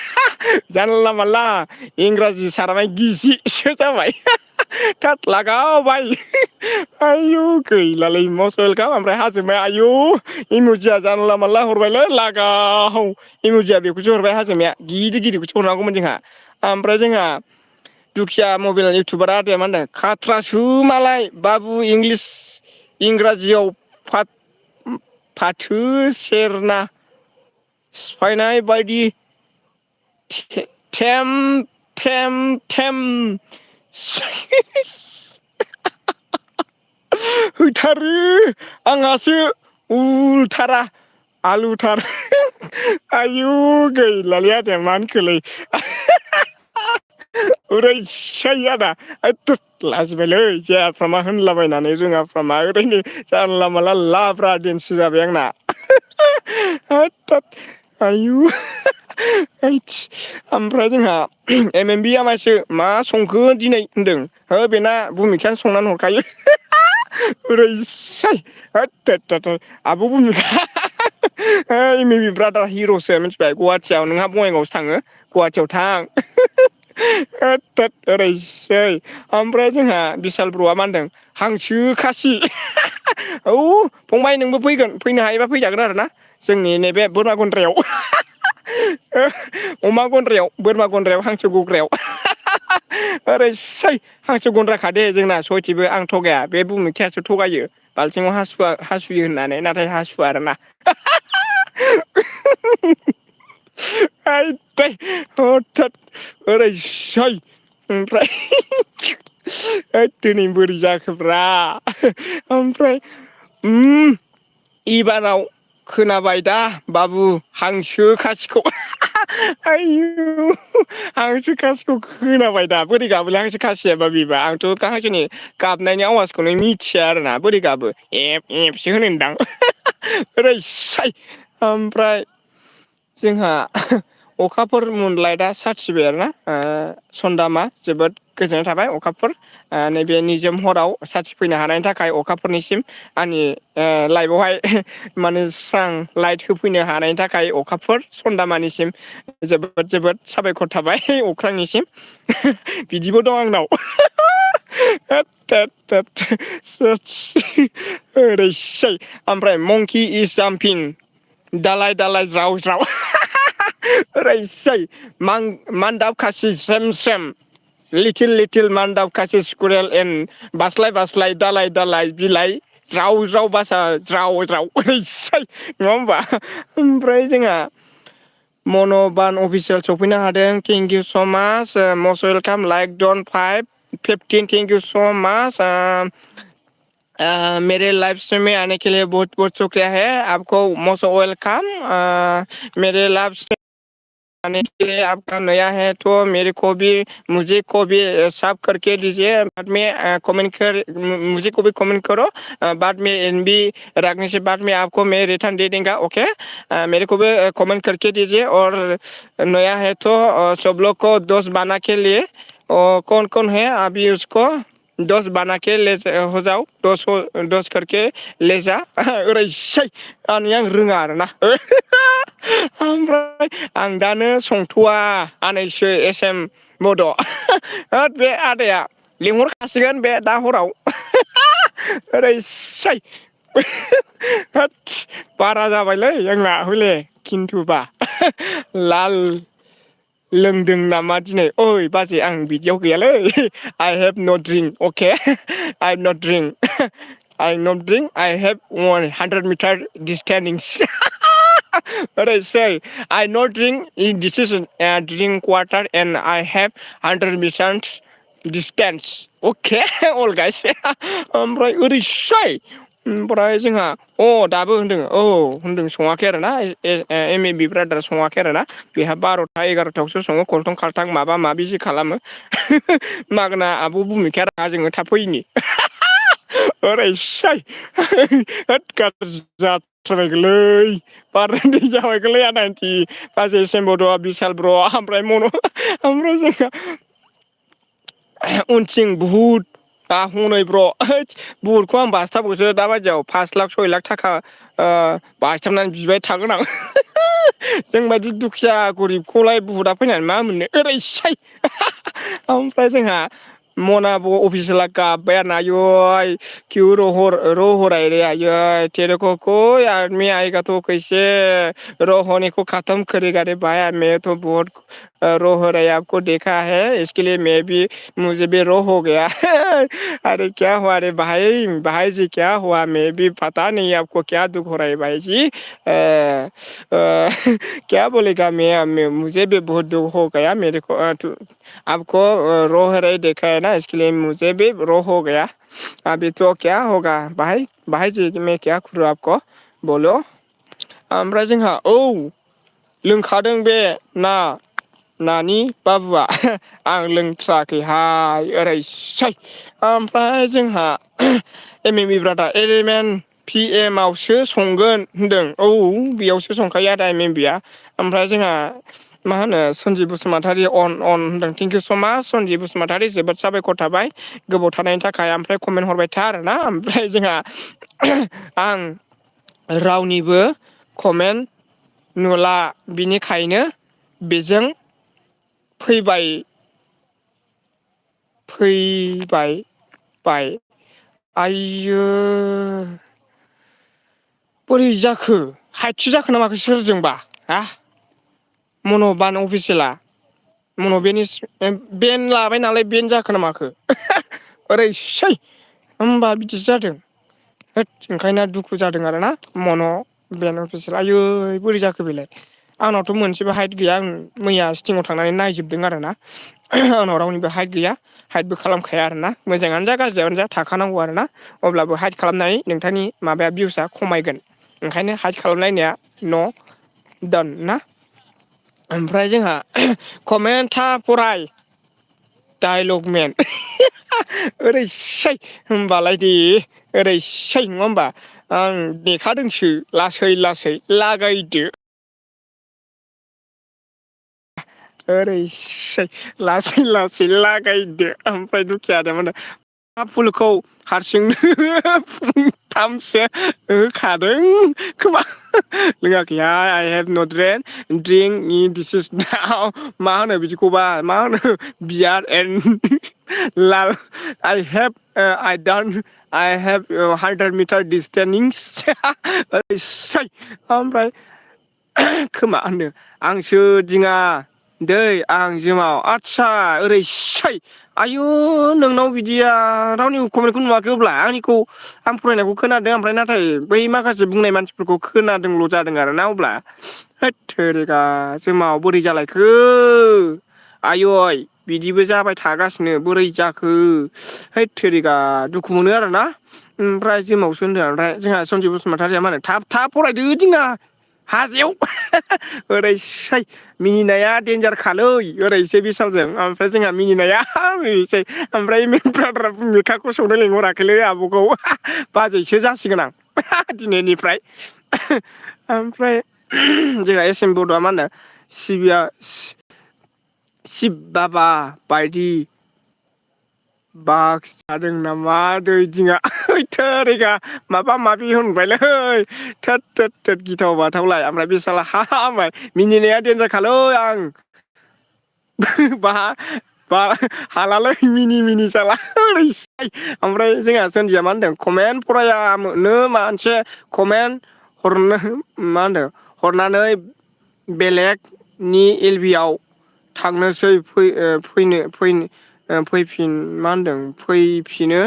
जानला मानला इंराजि साराबाय गिजिसो जाबाय थाद लागावबाय आयु गैलालै मस्ट वेलकाम ओमफ्राय हाजोमाया आयु इम'जिया जानला मानला हरबायलै लागाव इम'जिया बेखौसो हरबाय हाजोमाया गिदिर गिदिरखौसो हरनांगौमोन जोंहा ओमफ्राय जोंहा दुखिया मबाइल इउटुबारा आदाया मा होनदों खाथ्रासो मालाय बाबु इंराजियाव फाथो सेरना सिफायनाय बायदि थेम थेम थेम होथारो आंहासो उलथारा आलुथार आयु गैलालै आदाया मानखोलै ओरैसै आदा ओइद लाजिबायलै जायाफ्रामा होनलाबायनानै रोङाफ्रामा ओरैनो जानला मानला लाब्रा देनसो जाबाय आंना होद थोद आयु ओमफ्राय जोंहा एम एम बिया मासो मा संखो दिनै होनदों हो बेना भुमिखायानो संनानै हरखायो ओरैसै होद थेद आब' भुमिका एम ए बि ब्रादार हिर'सो मिथिबाय गुवाहाटियाव नोंहा बङाइगावसो थाङो गुवाहाटियाव थां होद थोद ओरैसै ओमफ्राय जोंहा बिसाल ब्रआ मा होनदों हांसो खासि औ फंबाय नोंबो फैगोन फैनो हायोबा फैजागोन आरो ना जोंनि नैबे बोरमा गन्द्रायाव अमा गन्द्रायाव बोरमा गन्द्रायाव हांसो गग्रायाव ओरैसै हांसो गन्द्रा खादे जोंना सयथिबो आं थगाया बे भुमिखायासो थगायो बाल्थिङाव हासुयो होननानै नाथाय हासुवा आरोना आइदै अ थोद ओरैसै ओमफ्राय होद दिनै बोरै जाखोब्रा ओमफ्राय एबाराव खोनाबाय दा बाबु हांसो खासिखौ आयु हांसो खासिखौ खोनाबाय दा बोरै गाबोलै हांसो खासियाबा बेबा आंथ' हांसोनि गाबनायनि आवाजखौनो मिथिया आरोना बोरै गाबो एब एबसो होनोदां ओरैसै ओमफ्राय जोंहा अखाफोर मुनलाइटआ साथिबाय आरोना सन्दामा जोबोद गोजोननाय थाबाय अखाफोर नैबे निजोम हराव साथि फैनो हानायनि थाखाय अखाफोरनिसिम आंनि लाइफआवहाय माने स्रां लाइट होफैनो हानायनि थाखाय अखाफोर सन्दामानिसिम जोबोद जोबोद साबायखर थाबाय अख्रांनिसिम बिदिबो दं आंनाव थोद थोद ओरैसै ओमफ्राय मंकि इज जाम्पिं दालाय दालाय ज्राव ज्राव ओरैसै मान्दाब खासि स्रेम स्रेम लिटिल लिटिल मान्दाब खासि स्कुरेल एन बास्लाय बास्लाय दालाय दालाय बिलाइ ज्राव ज्राव बासा ज्राव ज्राव ओरैसै नङा होमबा ओमफ्राय जोंहा मन'बान अफिसियेल सफैनो हादों थेंक इउ स' माच must welcome like Don 15 thank you so' माच मेरे लाइफ स्ट्रीम में आने के लिए बहुत बहुत शुक्रिया है आपको मोस्ट वेलकम मेरे लाइफ स्ट्रीम आने के लिए आपका नया है तो मेरे को भी मुझे को भी सब करके दीजिए बाद में कमेंट कर मुझे को भी कमेंट करो बाद में एनबी रखने से बाद में आपको मैं रिटर्न दे देंगे ओके मेरे को भी कमेंट करके दीजिए और नया है तो सब लोग को दोस्त बना के लिए कौन कौन है अभी उसको दस बना के ले हो जाओ दस करके ले जा ओरैसै आं रोङा आरोना ओमफ्राय आं दानो संथ'वा आनैसो एस एम बड' होद बे आदाया लिंहरखासिगोन बे दा हराव ओरैसै होद बारा जाबायलै आंना हले खिन्थुबा लाल लोंदों नामा दिनै ओइ बाजै आं बिदियाव गैयालै I have not drink okay I have not drink I not drink I have 100 metre distance ओरैसै I not drink this is drink water and I have 100 metre distance okay all guys ओमफ्राय ओरैसै ओमफ्राय जोंहा दाबो होनदों होनदों सङाखै आरोना एम ए बि ब्रादार सङाखै आरोना बेहा 12था 11थायावसो सङो खलथं खालथां माबा माबि जि खालामो मागोना आब' भुमिखाया रागा जोङो थाब फैयिनि ओरैसै होद गाज्रि जाथारबायगोलै बाराद्राय जाबायगोलै आदा आनथि बाजै सेम्बद बिशाल ब्र ओमफ्राय ओमफ्राय जोंहा उनथिं बुहुद हनै ब्र बुहुदखौ आं बासथाबोसो दा बायदियाव 5 लाख 6 लाख थाखा बासथाबनानै बिबाय थागोन आं जोंबायदि दुखिया गरिबखौलाय बुहुदा फैनानै मा मोननो ओरैसै ओमफ्राय जोंहा मना अफिसियेला गाबबाय आरोना आयै क्यों रो हो रहा है रे आये तेरे को कोई आदमी आएगा तो कैसे रोने को खत्म करेगा रे भाई मैं तो बहुत रो हो रहा है आपको देखा है, इसके लिए मैं भी मुझे भी रो हो गया। अरे क्या हुआ रे भाई, भाई जी क्या हुआ, मैं भी पता नहीं आपको क्या दुख हो रहा है भाई जी। क्या बोलेगा, मैं मुझे भी बहुत दुख हो गया, मेरे को आपको रो रहे देखा है ना, इसके लिए मुझे भी रो हो गया। अभी तो क्या होगा भाई, भाई जी मैं क्या करूँ आपको बोलो। ओमफ्राय जोंहा लोंखादों बे नानि बाबुआ। आं लोंथ्राखैहाय ओरैसै। ओमफ्राय जोंहा MMB ब्रादा 11 PM आवसो संगोन होनदों। बेयावसो संखायो आदा MMBआ। ओमफ्राय जोंहा मा होनो सनजिब बसुमतारी अन होनदों। थेंकिउ स' माच सनजिब बसुमतारी, जोबोद साबायखर थाबाय गोबाव थानायनि थाखाय। ओमफ्राय कमेन्ट हरबाय था आरोना। ओमफ्राय जोंहा आं रावनिबो कमेन्ट नुला, बिनिखायनो बेजों फैबाय आइयो बोरै जाखो, हाइटसो जाखो ना माखो सोरजोंबा हा मन'बान अफिसियेला बेन लाबाय नालाय बेन जाखो ना माखो। ओरैसै होमबा बिदिसो जादों। होद ओंखायनो दुखु जादों आरोना मन' बेन अफिसियेल। आयै बोरै जाखो बेलाय, आंनावथ' मोनसेबो हाइट गैया। आं मैया स्टिंआव थांनानै नायजोबदों आरोना। आंनाव रावनिबो हाइट गैया, हाइटबो खालामखाया आरोना। मोजाङानो जा गाज्रियानो जा थाखानांगौ आरोना। अब्लाबो हाइट खालामनानै नोंथांनि माबाया भिउसआ खमायगोन, ओंखायनो हाइट खालामलायनाया न' दान ना। ओमफ्राय जोंहा कमेन्टथा फराय डाइलगमेन। ओरैसै होनबालाय दे, ओरैसै नङा होमबा। आं नेखादोंसो लासै लासै लागायदो। ओरैसै लासै लासै लागायदो। ओमफ्राय दुखियानो माने फुलखौ हारसिंनो फुंथामसो होखादों खोमा। लोङाखैहाय I have not drink this is now मा होनो बिदिखौबा, मा होनो बियार एन्ड लाल I have I have 100 metre distance. ओरैसै ओमफ्राय खोमा होनदों आंसो दिङा दै आं जिउआव आदसा ओरैसै। आयु नोंनाव बिदिया रावनिबो कमेन्टखौ नुवाखै अब्ला आंनिखौ आं फरायनायखौ खोनादों, ओमफ्राय नाथाय बै माखासे बुंनाय मानसिफोरखौ खोनादोंल' जादों आरोना। अब्ला हैद थोरिगा जोंनाव बोरै जालायखो आयै, बिदिबो जाबाय थागासिनो बोरै जाखो। हैद थोरिगा दुखु मोनो आरोना। ओमफ्राय जिमावसो होनदों। ओमफ्राय जोंहा सनजिब बसुमतारिया मा होनो थाब थाब फरायदो दिङा हाजायाव। ओरैसै मिनिनाया देन्जार खालै ओरैसै बिसालजों। ओमफ्राय जोंहा मिनिनाया ओरैसै। ओमफ्राय ब्रादारा मेथाखौ संनो लिंहराखैलै आब'खौ, बाजैसो जासिगोन आं दिनैनिफ्राय। ओमफ्राय जोंहा एम बड'आ मा होनो शिब बाबा बायदि बाक्स जादों नामा दै दिङा थोरिगा माबा माबि होनबायलै। थोद थोद थोद गिथाव बाथावलाय। ओमफ्राय बे साला हाबाय मिनिनाया देन्जारखालै आं हालालै मिनि जाला ओरैसै। ओमफ्राय जोंहा सोनजिया मा होनदों कमेन्ट फरायानो मोनसे कमेन्ट हरनो मा होनदों हरनानै बेलेगनि एलबिआव थांनोसै फैफिन मा होनदों फैफिनो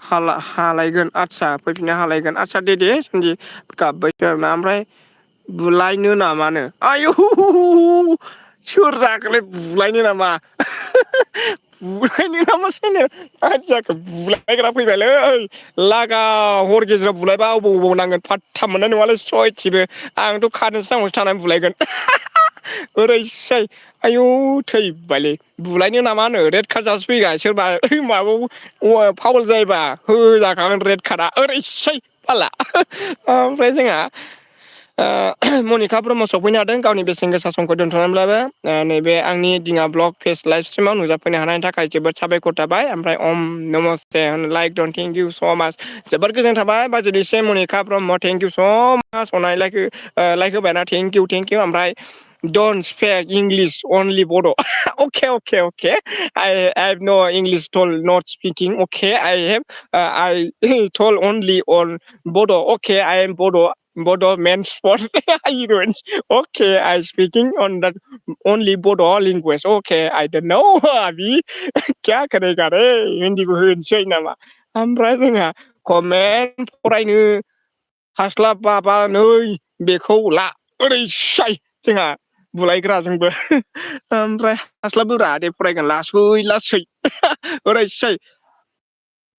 हालायगोन आदसा फैफिननो हालायगोन आदसा दे सोनजि गाबबायसो आरोना। ओमफ्राय बुलायनो नामानो आयु सोर जाखोलै बुलायनो नामा। बुलायनो नामासोनो मानसि जाखो बुलायग्रा फैबायलै। लागा हर गेजेराव बुलायबा अबाव नांगोन फाथथा मोननाय नङालै सयथिबो। आंथ' खारेन्टसो नांगौसो थानानै बुलायगोन। ओरैसै आयौ थैबायलै बुलायनो नामा होनो रेड कार्ड जासो फैगा सोरबा माबायाव फावल जायोबा होजाखागोन रेड कार्डआ ओरैसै फाला। ओमफ्राय जोंहा मनिका ब्रह्म सफैनो हादों गावनि बेसेन गोसा समखौ दोन्थ'नानैब्लाबो। नैबे आंनि दिङा ब्लग पेज लाइभ स्ट्रिमाव नुजाफैनो हानायनि थाखाय जोबोद साबायखर थाबाय। ओमफ्राय अम नमस्ते like Don thank you so' माच जोबोद गोजोन थाबाय बाजेदैसे Manika Brahma thank you so' माच अननाय लाइक होबायना थेंक इउ ओमफ्राय डन्ट स्पिक इंलिश अनलि बड' अके I have no English told not speaking okay I have I told only on Bodo okay I am Bodo Bodo main sport heroines. Okay, I speaking on that only Bodo language. Okay, I don't know. Abi क्या करेगा रे हिन्दीबो होनोसै नामा ओमफ्राय जोंहा कमेन्ट फरायनो हास्लाबाबा नै बेखौ ला ओरैसाय जोंहा बुलायग्राजोंबो ओमफ्राय हास्लाबोरा दे फरायगोन लासै लासै ओरैसाय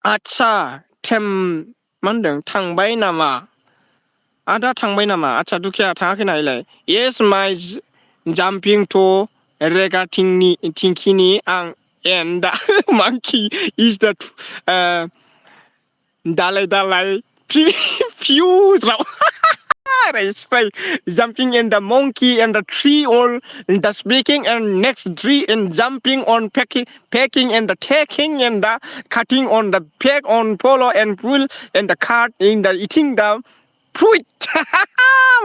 आदसा टेम मा होनदों थांबाय नामा आदा थांबाय नामा आदसा दुखिया थाङाखै नायलाय येस माइ जाम्पिं थ' रेगाथिंनि थिंखिनि आं and the monkey is the dalai dalai fuse jumping in the monkey and the tree or the speaking and next tree and jumping on packing and the taking and the cutting on the pack on polo and pull and the cart in the eating the fruit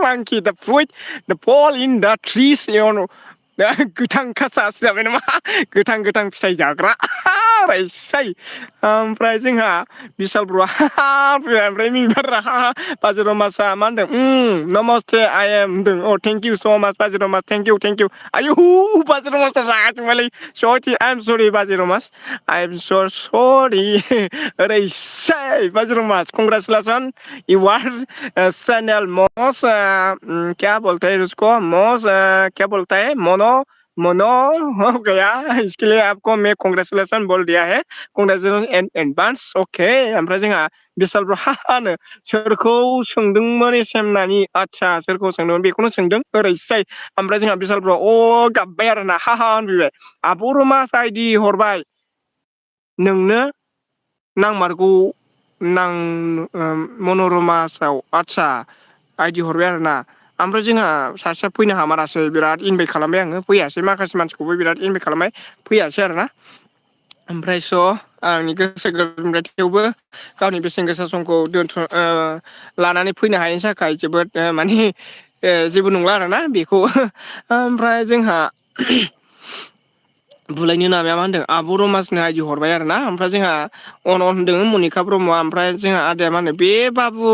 monkey the fruit the fall in the trees you know गोथां खासासो जाबाय नामा गोथां गोथां फिथाइ जाग्रा रायसाय ओमफ्राय जोंहा बिशाल ब्र'आ ओमफ्राय मिनिबारा बाजाराव मा होनदों नमस्ते आइ एम होनदों अ थेंक इउ स' माच बाजाराव मास थेंक इउ आयु बाजाराव मासा रागा जोंबायलै सरि आइ एम सरि बाजाराव मास आइ एम स' सरि ओरैसाय बाजाराव मास कंग्रेचुलेसन यू आर चैनल मॉस क्या बोलते हैं उसको मॉस क्या बोलता है मोनो मोनो हो गया इसके लिए आपको मैं कांग्रेचुलेशन बोल दिया है कांग्रेचुलेशन इन एडवांस ओके ओमफ्राय जोंहा बिशाल ब्र हानो सोरखौ सोंदोंमोन एसेमनानि आदसा सोरखौ सोंदोंमोन बेखौनो सोंदों ओरैसाय ओमफ्राय जोंहा बिशाल ब्र गाबबाय आरोना होनफैबाय आब' रमास आइदि हरबाय नोंनो नांमारगौ नां मनरमासाव आदसा आइदि हरबाय आरोना ओमफ्राय जोंहा सासेया फैनो हामारासै बिराद इनभाइट खालामबाय आङो फैयासै माखासे मानसिखौबो बिराद इनभाइट खालामबाय फैयासै आरोना ओमफ्राय स' आंनि गोसो गोरबोनिफ्राय थेवबो गावनि बेसेन गोसा समखौ लानानै फैनो हायैनि थाखाय जोबोद माने जेबो नंला आरोना बेखौ ओमफ्राय जोंहा बुलायनो नामाया मा होनदों आब' रमासनो आइदि हरबाय आरोना ओमफ्राय जोंहा अन होनदों मनिका ब्रह्मआ ओमफ्राय जोंहा आदाया मा होनो बे बाबु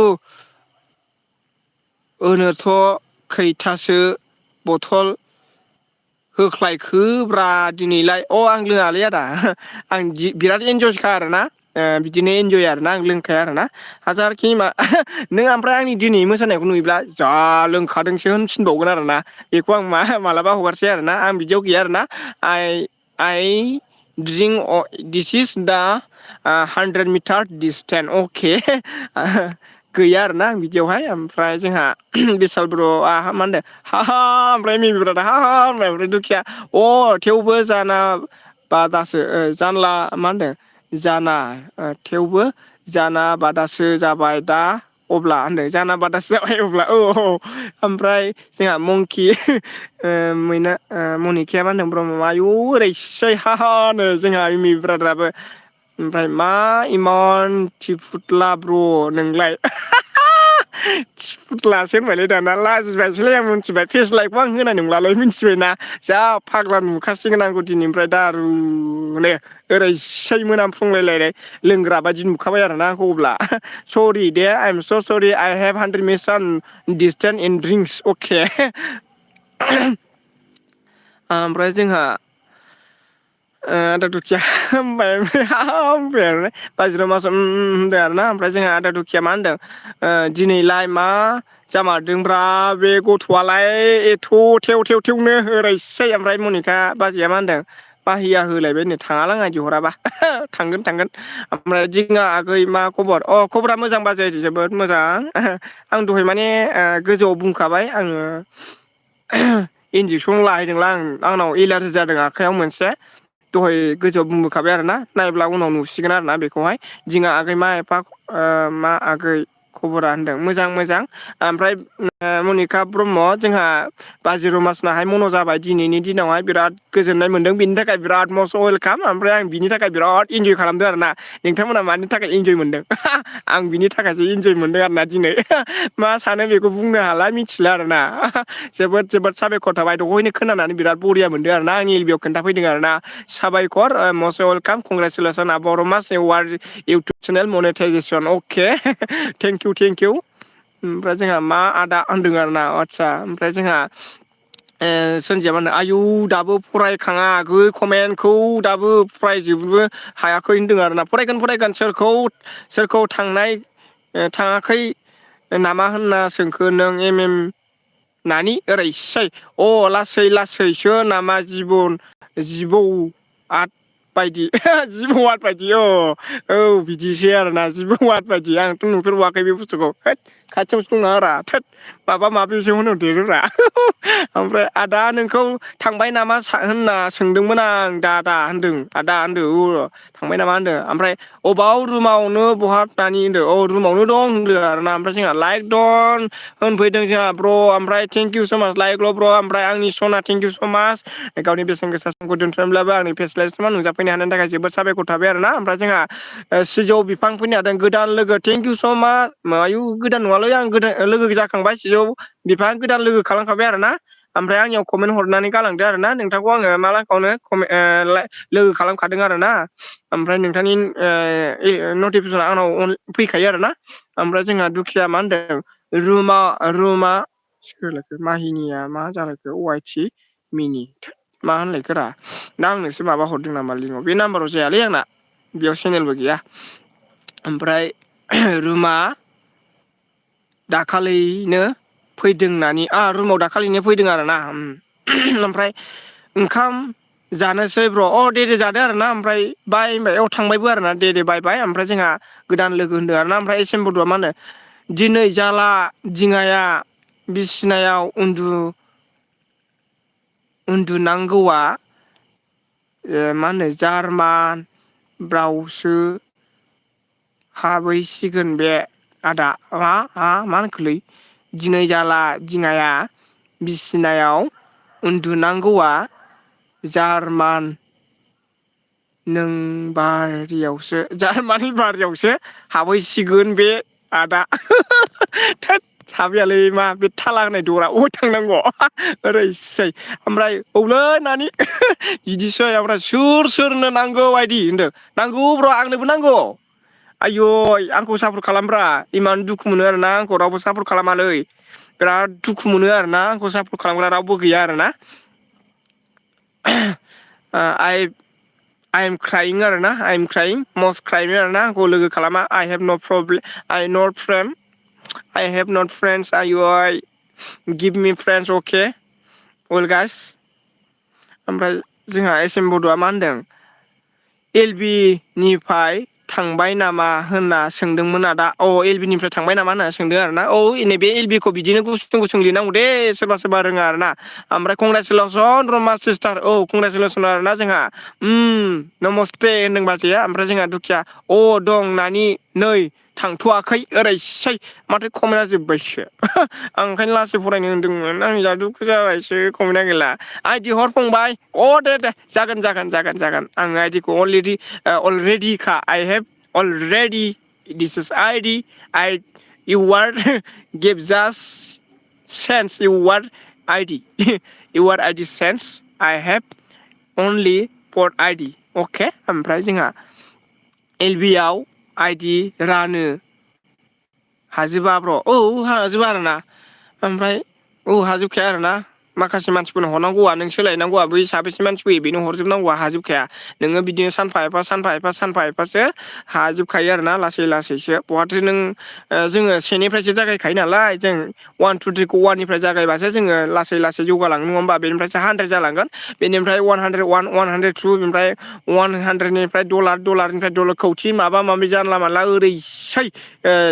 ओनोथ' खैथासो बथल होख्लायखोब्रा दिनैलाय आं लोङालै आदा आं बिराद इन्जयसखा आरोना बिदिनो इन्जय आरोना आं लोंखाया आरोना हाजारखि मा नों ओमफ्राय आंनि दिनै मोसानायखौ नुयोब्ला जा लोंखादोंसो होनफिनबावगोन आरोना बेखौ आं मालाबा हगारसै आरोना आं बिदियाव गैया आरोना आइ ड्रिंक दिस इज दा 100 मिटार डिसटेन्स अके गैया आरोना आं बिदियावहाय ओमफ्राय जोंहा बिशाल ब्र'आ मा होनदों ओमफ्राय मिमिफ्रा होनबाय ओमफ्राय दुखिया थेवबो जाना बादासो जानला मा होनदों जाना थेवबो जाना बादासो जाबाय दा अब्ला होनदों जाना बादासो जाबाय अब्ला औ ओमफ्राय जोंहा मंकि मैना मनिकाया मा होनदों ब्रह्म आयु ओरैसै हानो जोंहा इमि ब्रादाराबो ओमफ्राय मा इमान थिफुथला ब्र' नोंलाय थिफुथलासो होनबायलै दाना लाजिबायसैलै आं मिथिबाय फेस लाइकबो आं होनाय नंलालै मिथिबायना जा फाग्ला नुखासिगोन आंखौ दिनैनिफ्राय दारुनो ओरैसै मोनामफुंलायलायनाय लोंग्रा बायदि नुखाबाय आरोना आंखौ अब्ला सरि दे आइ am so' sorry I have 100 metre distance in drinks okay ओमफ्राय जोंहा आदा दुखिया होनबाय आरोना बाजिराव मास होनदों आरोना ओमफ्राय जोंहा आदा दुखिया मा होनदों दिनैलाय मा जामारदोंब्रा बे गथ'आलाय एथ' थेव थेव थेवनो ओरैसै ओमफ्राय मनिका बाजैया मा होनदों बाहिया होलायबायनो थाङालां आइदि हराबा थांगोन ओमफ्राय दिङा आगै मा खबर खबरा मोजां बाजै जोबोद मोजां आं दहाय माने गोजौआव बुंखाबाय आङो इन्जेकसन लाहैदोंला आंनाव एलारजि जादों आखाइयाव मोनसे दहाय गोजौआव बुंबोखाबाय आरोना नायब्ला उनाव नुसिगोन आरोना बेखौहाय दिङा आगै मा एफा मा आगै खबरा होनदों मोजां ओमफ्राय मनिका ब्रह्म जोंहा बाजि रमासनाहाय मन' जाबाय दिनैनि दिनावहाय बिराद गोजोननाय मोनदों बेनि थाखाय बिराद मस्ट वेलकाम ओमफ्राय आं बिनि थाखाय बिराद इन्जय खालामदों आरोना नोंथांमोना मानि थाखाय इन्जय मोनदों आं बिनि थाखायसो इन्जय मोनदों आरोना दिनै मा सानो बेखौ बुंनो हाला मिथिला आरोना जोबोद साबायखर थाबाय दहायनो खोनानानै बिराद बरिया मोनदों आरोना आंनि एलबियाव खोन्थाफैदों आरोना साबायखर मस्ट वेलकाम कंग्रेचुलेसन आब' Ramas YouTube channel monetisation okay thank you ओमफ्राय जोंहा मा आदा होनदों आरो ना आदसा ओमफ्राय जोंहा सोरजिया मा होनो आयौ दाबो फरायखाङा कमेन्टखौ दाबो फरायजोबो हायाखै होनदों आरोना फरायगोन सोरखौ थाङाखै नामा होनना सोंखो नों नानि ओरैसै लासै लासैसो नामा जिबौ बायदि जिबौआ बायदि औ बिदिसो आरोना जिबौआ बायदि आंथ' नुफेरबावाखै बे बुस्थुखौ खाथियावसो दंना रा माबा माबिसो होनहरदेरोब्रा ओमफ्राय आदा नोंखौ थांबाय नामा होनना सोंदोंमोन आं दादा होनदों आदा होनदों थांबाय नामा होनदों ओमफ्राय अबाव रुमावनो बहा दानि होनदों रुमावनो दं होनदों आरोना ओमफ्राय जोंहा लाइक दन होनफैदों जोंहा ब्र' ओमफ्राय थेंकिउ स माच लाइकल' ब्र' ओमफ्राय आंनि सना थेंकिउ स माच गावनि बेसेन गोसा समखौ दोनथ'ब्लाबो आंनि फेस्लाय नुजाफैनो हानायनि थाखाय जोबोद साबायखर थाबाय आरो ना ओमफ्राय जोंहा सिजौ बिफां फैनो हादों गोदान लोगो थेंकिउ स माच आयु गोदान नङालै आं गोदान लोगो जाखांबाय सिजौ बिफां गोदान लोगो खालामखाबाय आरो ना ओमफ्राय आंनियाव कमेन्ट हरनानै गालांदो आरो ना नोंथांखौ आङो मा लाखावनो लोगो खालामखादों आरो ना ओमफ्राय नोंथांनि नटिफिकेसना आंनाव फैखायो आरो ना ओमफ्राय जोंहा दुखिया मा होनदों रुमा माहिनिया मा जालायखो वाइ मिनि मा होनलायखोरा दा आंनोसो माबा हरदों नामा लिंकआव बे नाम्बाराव जायालै आंना बेयाव चेनेलबो गैया ओमफ्राय रुमा दाखालिनो फैदों होननानै रुमाव दाखालिनो फैदों आरोना ओमफ्राय ओंखाम जानोसै ब्र' दे जादो आरो ना ओमफ्राय बाय थांबायबो आरो ना दे बाय ओमफ्राय जोंहा गोदान लोगो होनदों आरो ना ओमफ्राय एस एम बड'आ मा होनो दिनै जाला दिङाया बिसिनायाव उन्दुनांगौआ मा होनो जार्मान ब्रावसो हाबैसिगोन बे आदा मा होनखोलै दिनै जाला दिङाया बिसिनायाव उन्दुनांगौआ जार्मान नों बारियावसो जार्मानि बारियावसो हाबहैसिगोन बे आदा थोद साबेयालै मा बे थाला होनाय दरा अबाव थांनांगौ ओरैसै ओमफ्राय औलै नानि बिदिसै ओमफ्राय सोरनो नांगौ आइदि होनदों नांगौ ब्र' आंनोबो नांगौ आयै आंखौ सापर्ट खालामब्रा इमान दुखु मोनो आरोना आंखौ रावबो सापर्ट खालामालै बिराद दुखु मोनो आरोना आंखौ सापर्ट खालामग्रा रावबो गैया आरोना आइ एम क्राइं आरो ना आइ एम क्राइं मस्ट क्राइं आरो ना आंखौ लोगो खालामा I have no' problem I have not friends आयै give me friends okay well guys ओमफ्राय जोंहा एस एम बड'आ मा होनदों एल बि निफ्राय थांबाय नामा होनना सोंदोंमोन आदा एल बि निफ्राय थांबाय नामा होनना सोंदों आरो ना नैबे एल बि खौ बिदिनो गुसुं लिरनांगौ दे सोरबा सोरबा रोङा आरो ना ओमफ्राय कंग्रेसुलेसन रमा सिस्टार कंग्रेसुलेसन आरोना जोंहा नमस्ते होनदों बाजैया ओमफ्राय जोंहा दुखिया दं नानि नै थांथ'वाखै ओरैसै माथो कमेन्टआ जोब्बायसो आं ओंखायनो लासै फरायनो होनदोंमोन आं जा दुखु जाबायसो कमेन्टआ गैला आइदि हर फंबाय दे जागोन आङो आइदिखौ अलरेडिखा I have already this is ID you are give just sense your ID sense I have only four ID okay ओमफ्राय जोंहा एल बि आव आइदि रानो हाजोबा ब्र' हाजोबा आरोना ओमफ्राय हाजोबखाया आरोना माखासे मानसिफोरनो हरनांगौआ नों सोलायनांगौआ बै साबेसे मानसि फैयो बेनो हरजोबनांगौआ हाजोबखाया नोङो बिदिनो सानफा एफासो हाजोबखायो आरोना लासै लासैसो बहाथो नों जोङो सेनिफ्रायसो जागायखायो नालाय जों 1 2 3 खौ 1 निफ्राय जागायबासो जोङो लासै लासै जौगालांनो नङा होमबा बेनिफ्रायसो 100 जालांगोन बेनिफ्राय 101 102 ओमफ्राय 100निफ्राय डलारनिफ्राय खौथि माबा माबि जानला मानला ओरैसै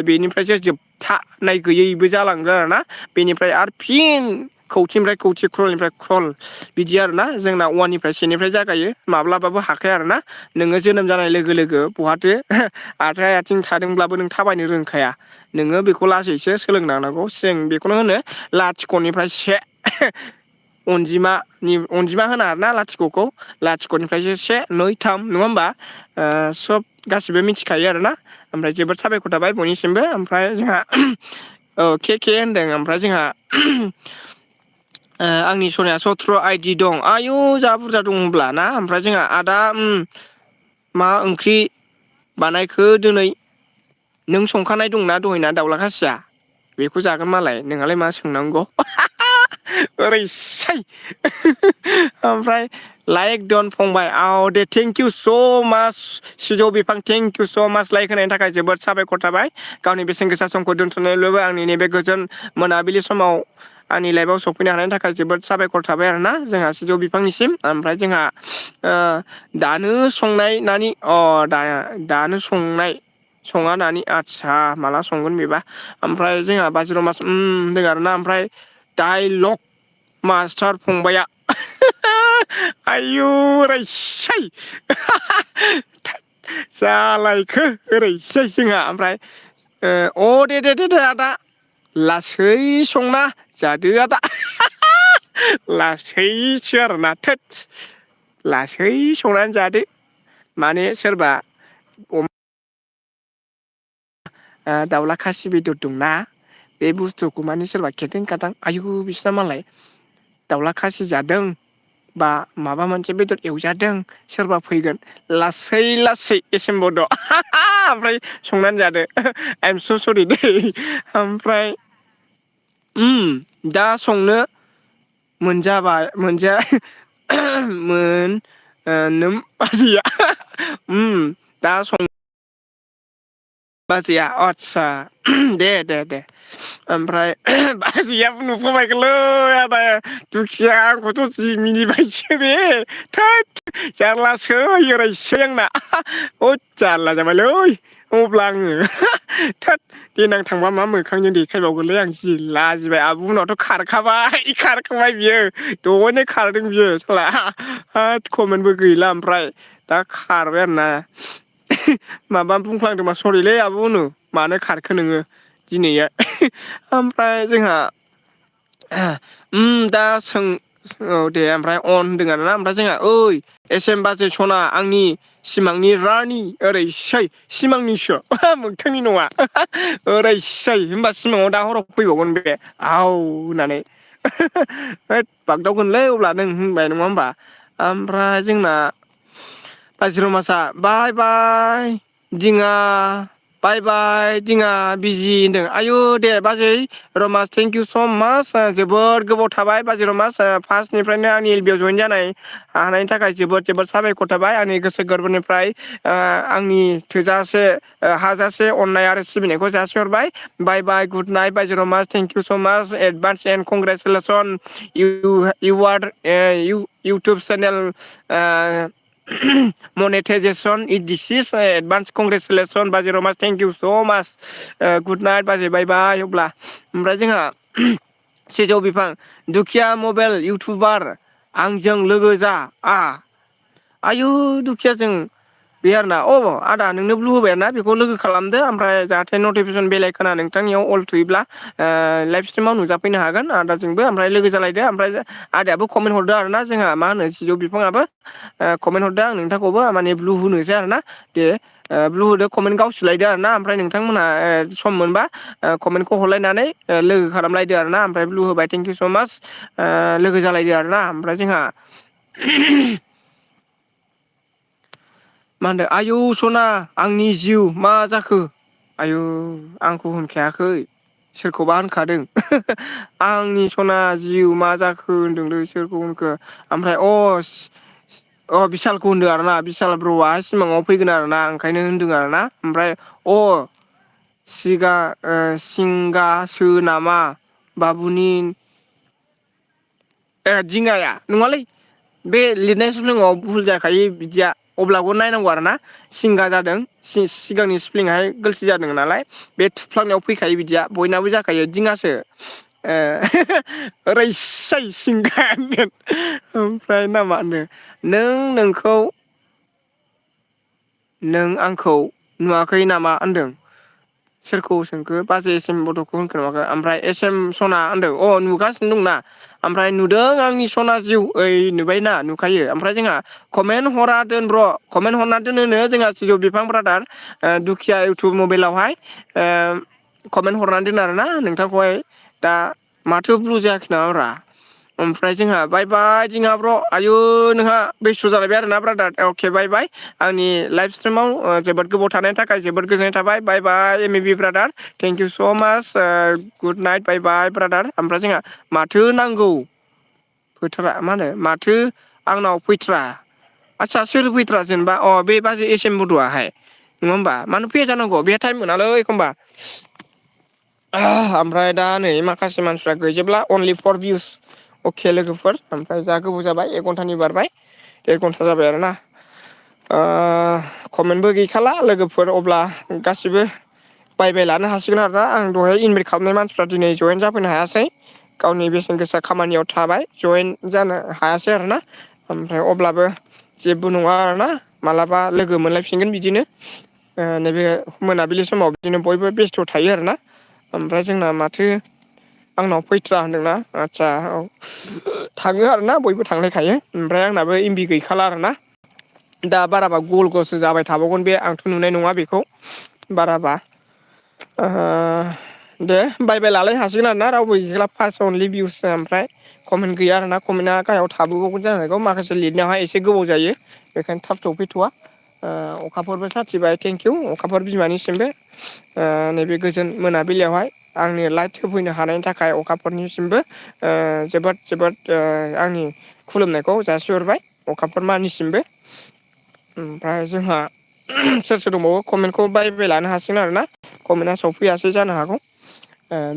बेनिफ्रायसो जोबथानाय गैयैबो जालांदों आरोना बेनिफ्राय आरो फिन खौथिनिफ्राय खौथि क्रलनिफ्राय क्रल बिदि आरोना जोंना 1 निफ्राय सेनिफ्राय जागायो माब्लाबाबो हाखाया आरोना नोङो जोनोम जानाय लोगो लोगो बहाथो आखाइ आथिं थादोंब्लाबो नों थाबायनो रोंखाया नोङो बेखौ लासैसो सोलोंलांनांगौ जों बेखौनो होनो लाथिख'निफ्राय से अनजिमा होना आरोना लाथिख'खौ लाथिख'निफ्रायसो 1 2 3 नङा होमबा सब गासिबो मिथिखायो आरोना ओमफ्राय जोबोद साबायखर थाबाय बयनिसिमबो ओमफ्राय जोंहा के होनदों ओमफ्राय जोंहा आंनि सनाया 17 आइडि दं आयु जा बुरजा दं होनब्ला ना ओमफ्राय जोंहा आदा मा ओंख्रि बानायखो दिनै नों संखानाय दंना दहायना दाउला खासिया बेखौ जागोन मालाय नोंहालाय मा सोंनांगौ ओरैसाय ओमफ्राय लाइक दन फंबाय औ दे थेंक इउ स' माच सिजौ बिफां थेंक इउ स' माच लाइक होनायनि थाखाय जोबोद साबायखर थाबाय गावनि बेसेन गोसा समखौ दोनथ'नायलबो आंनि नैबे गोजोन मोनाबिलि समाव आंनि लाइफआव सफैनो हानायनि थाखाय जोबोद साबायखर थाबाय आरोना जोंहा सिजौ बिफांनिसिम ओमफ्राय जोंहा दानो संनाय नानि दानो संनाय सङा नानि आदसा माला संगोन बेबा ओमफ्राय जोंहा बाजिराव मास होनदों आरोना ओमफ्राय डाइलग मास्टार फंबाया आयु ओरैसाय जालायखो ओरैसै जोंहा ओमफ्राय दे आदा लासै संना जादो आदा लासैसो आरोना थोद लासै संनानै जादो माने सोरबा दाउला खासि बेदर दंना बे बुस्थुखौ माने सोरबा खेथों खाथां आयु बिसोरना मालाय दाउला खासि जादों बा माबा मोनसे बेदर एवजादों सोरबा फैगोन लासै लासै एसेम्बद' ओमफ्राय संनानै जादो आइ एम स' सरि दै ओमफ्राय दा संनो मोनजाबाय नोम बाजैया दा सं बाजैया आस्सा दे ओमफ्राय बाजैयाबो नुफाबायगोनलै आदा दुखिया आंखौथ' जि मिनिबायसो बे थोद जारलासो ओरैसै आंना जारला जाबायलै अब्ला आङो थोद देनां थांबा मा मोखांजों देखायबावगोनलै आं जि लाजिबाय आब' उनावथ' खारखाबाय बियो दहायनो खारदों बियो साला होद कमेन्टबो गैला ओमफ्राय दा खारबाय आरोना माबा बुंफ्लांदोंबा सरिलै आब' उनु मानो खारखो नोङो दिनैया ओमफ्राय जोंहा दा सों दे ओमफ्राय अन होनदों आरोना ओमफ्राय जोंहा ओइ एस एम बाजै सना आंनि सिमांनि रानि ओरैसै सिमांनिसो मोगथांनि नङा ओरैसै होनबा सिमाङाव दा हराव फैबावगोन बे होननानै होद बागदावगोनलै अब्ला नों होनबाय नङा होमबा ओमफ्राय जोंना काजिरङासा बाय बाय दिङा बाय बाय दिङा बिजि होनदों आयु दे बाजै रमास थेंक इउ स' माच जोबोद गोबाव थाबाय बाजै रमास फार्स्टनिफ्रायनो आंनि एल बि आव जयेन जानाय हानायनि थाखाय जोबोद जोबोद साबायखर थाबाय आंनि गोसो गोरबोनिफ्राय आंनि थोजासे हाजासे अननाय आरो सिबिनायखौ जासिहरबाय बाय बाय गुड नाइट बाय जिर' माच thank you so' much advance and congratulation you are YouTube channel monetisation this advance congratulation बाजै Ramas thank you so' much good night बाजै बाय बाय अब्ला ओमफ्राय जोंहा सिजौ बिफां दुखिया मबाइल इउटुबार आंजों लोगो जा आयु दुखियाजों बे आरोना आदा नोंनो ब्लु होबाय ना बेखौ लोगो खालामदो ओमफ्राय जाहाथे नटिफिकेसन बेलाइ खोना नोंथांनियाव अल थुयोब्ला लाइभ स्ट्रिमाव नुजाफैनो हागोन आदाजोंबो ओमफ्राय लोगो जालायदो ओमफ्राय आदायाबो कमेन्ट हरदो आरो ना जोंहा मा होनो सिजौ बिफाङाबो कमेन्ट हरदो आं नोंथांखौबो माने ब्लु होनोसै आरो ना दे ब्लु होदो कमेन्ट गावसुलायदो आरो ना ओमफ्राय नोंथांमोनहा सम मोनबा कमेन्टखौ हरलायनानै लोगो खालामलायदो आरो ना ओमफ्राय ब्लु होबाय थेंक इउ स' माच लोगो जालायदो आरोना ओमफ्राय जोंहा मा होनदों आयौ सना आंनि जिउ मा जाखो आयु आंखौ होनखायाखै सोरखौबा होनखादों आंनि सना जिउ मा जाखो होनदोंलै सोरखौ होनखो ओमफ्राय बिसालखौ होनदों आरो ना बिसाल ब्र'आ सिमाङाव फैगोन आरो ना ओंखायनो होनदों आरो ना ओमफ्राय सिंगासो नामा बाबुनि दिङाया नङालै बे लिरनाय स्पेलिंआव भुल जाखायो बिदिया अब्लाबो नायनांगौ आरो ना सिंगा जादों सिगांनि स्पेलिंहाय गोरोन्थि जादों नालाय बे थुफ्लांनायाव फैखायो बिदिया बयनाबो जाखायो दिङासो ओरैसाय सिंगा होनगोन ओमफ्राय नामा होनो नोंखौ नों आंखौ नुवाखै नामा होनदों सोरखौ सोंखो बाजै एस एम बड'खौ होनखो ना माखो ओमफ्राय एस एम सना होनदों नुगासिनो दंना ओमफ्राय नुदों आंनि सना जिउ ओइ नुबायना नुखायो ओमफ्राय जोंहा कमेन्ट हरा दोन र' कमेन्ट हरना दोनोनो जोंहा सिजौ बिफां ब्रादार दुखिया इउटुब मबाइलावहाय कमेन्ट हरनानै दोन आरोना नोंथांखौहाय दा माथो ब्लु जायाखै नामाब्रा ओमफ्राय जोंहा बाय बाय जोंहा ब्र' आयु नोंहा बेस्थ' जालायबाय आरोना ब्रादार अके बाय बाय आंनि लाइफ स्ट्रिमाव जोबोद गोबाव थानायनि थाखाय जोबोद गोजोननाय थाबाय bye bye M A B brother thank you so' much good night bye bye brother ओमफ्राय जोंहा माथो नांगौ फोथारा मा होनो माथो आंनाव फैथ्रा आदसा सोर फैथ्रा जेनेबा बे बाजै एस एम बड'आहाय नङा होमबा मानो फैया जानांगौ बे टाइम मोनालै एखमबा ओमफ्राय दा नै माखासे मानसिफ्रा गैजोबला अनलि फर भिउस अके लोगोफोर ओमफ्राय जा गोबाव जाबाय 1 घन्टानि बारबाय 1 घन्टा जाबाय आरोना कमेन्टबो गैखाला लोगोफोर अब्ला गासिबो बाय लानो हासिगोन आरोना आं दहाय इनभाइट खालामनाय मानसिफ्रा दिनै जयेन जाफैनो हायासै गावनि बेसेन गोसा खामानियाव थाबाय जयेन जानो हायासै आरोना ओमफ्राय अब्लाबो जेबो नङा आरोना मालाबा लोगो मोनलायफिनगोन बिदिनो नैबे मोनाबिलि समाव बिदिनो बयबो बेस्थ' थायो आरोना ओमफ्राय जोंना माथो आंनाव फैथ्रा होनदोंना आदसा औ थाङो आरोना बयबो थांलायखायो ओमफ्राय आंनाबो एमबि गैखाला आरोना दा बाराबा गल गलसो जाबाय थाबावगोन बे आंथ' नुनाय नङा बेखौ बाराबा दे बाय लालाय हासिगोन आरोना रावबो गैला फार्स्ट अनलि भिउस ओमफ्राय कमेन्ट गैया आरोना कमेन्टआ गाहायाव थाबोबावगोन जानो हागौ माखासे लिरनायावहाय एसे गोबाव जायो बेखायनो थाब सफैथ'वा अखाफोरबो साफिबाय थेंकिउ अखाफोर बिमानिसिमबो नैबे गोजोन मोनाबिलियावहाय आंनि लाइट होफैनो हानायनि थाखाय अखाफोरनिसिमबो जोबोद जोबोद आंनि खुलुमनायखौ जासिहरबाय अखाफोर मानिसिमबो ओमफ्राय जोंहा सोर सोर दंबावो कमेन्टखौ बाय लानो हासिगोन आरोना कमेन्टआ सौफैयासै जानो हागौ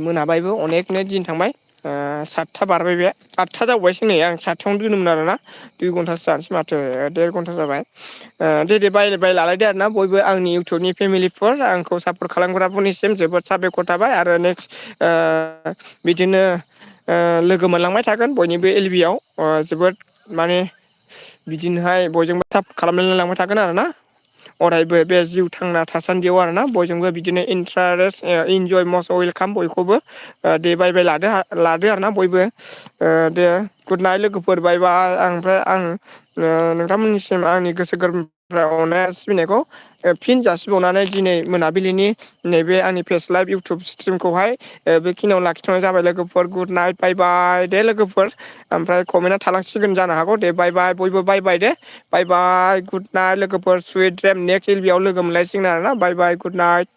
मोनाबायबो अनेकनो दिन थांबाय 7था बारबाय बे 8था जाबावबायसो नै आं 7थायावनो दोनोमोन आरोना 2 घन्टासो जानोसै माथो 1.5 घन्टा जाबाय दे बाय लालायदो आरोना बयबो आंनि इउटुबनि फेमिलिफोर आंखौ सापर्ट खालामग्राफोरनिसिम जोबोद साबायखर थाबाय आरो नेक्स्ट बिदिनो लोगो मोनलांबाय थागोन बयनिबो एलबियाव जोबोद माने बिदिनोहाय बयजोंबो थाब खालामलाय लांबाय थागोन आरोना अरायबो बे जिउ थांना थासान्दियाव आरोना बयजोंबो बिदिनो इन्टारेस्ट इन्जय मस्ट वेलकाम बयखौबो दे बाय लादो आरोना बयबो दे गुड नाइट लोगोफोर बायबाय ओमफ्राय आं नोंथांमोननिसिम आंनि गोसो गोरबोनिफ्राय अननाय सिबिनायखौ फिन जासिबावनानै दिनै मोनाबिलिनि नैबे आंनि फेस लाइभ इउटुब स्ट्रिमखौहाय बेखिनियाव लाखिथ'नाय जाबाय लोगोफोर गुड नाइट बाय बाय दे लोगोफोर ओमफ्राय कमेन्टआ थालांसिगोन जानो हागौ दे बाय बयबो बाय दे बाय गुड नाइट लोगोफोर सुइट ड्रिम नेक्स्ट एलबियाव लोगो मोनलायसिगोन आरोना बाय गुड नाइट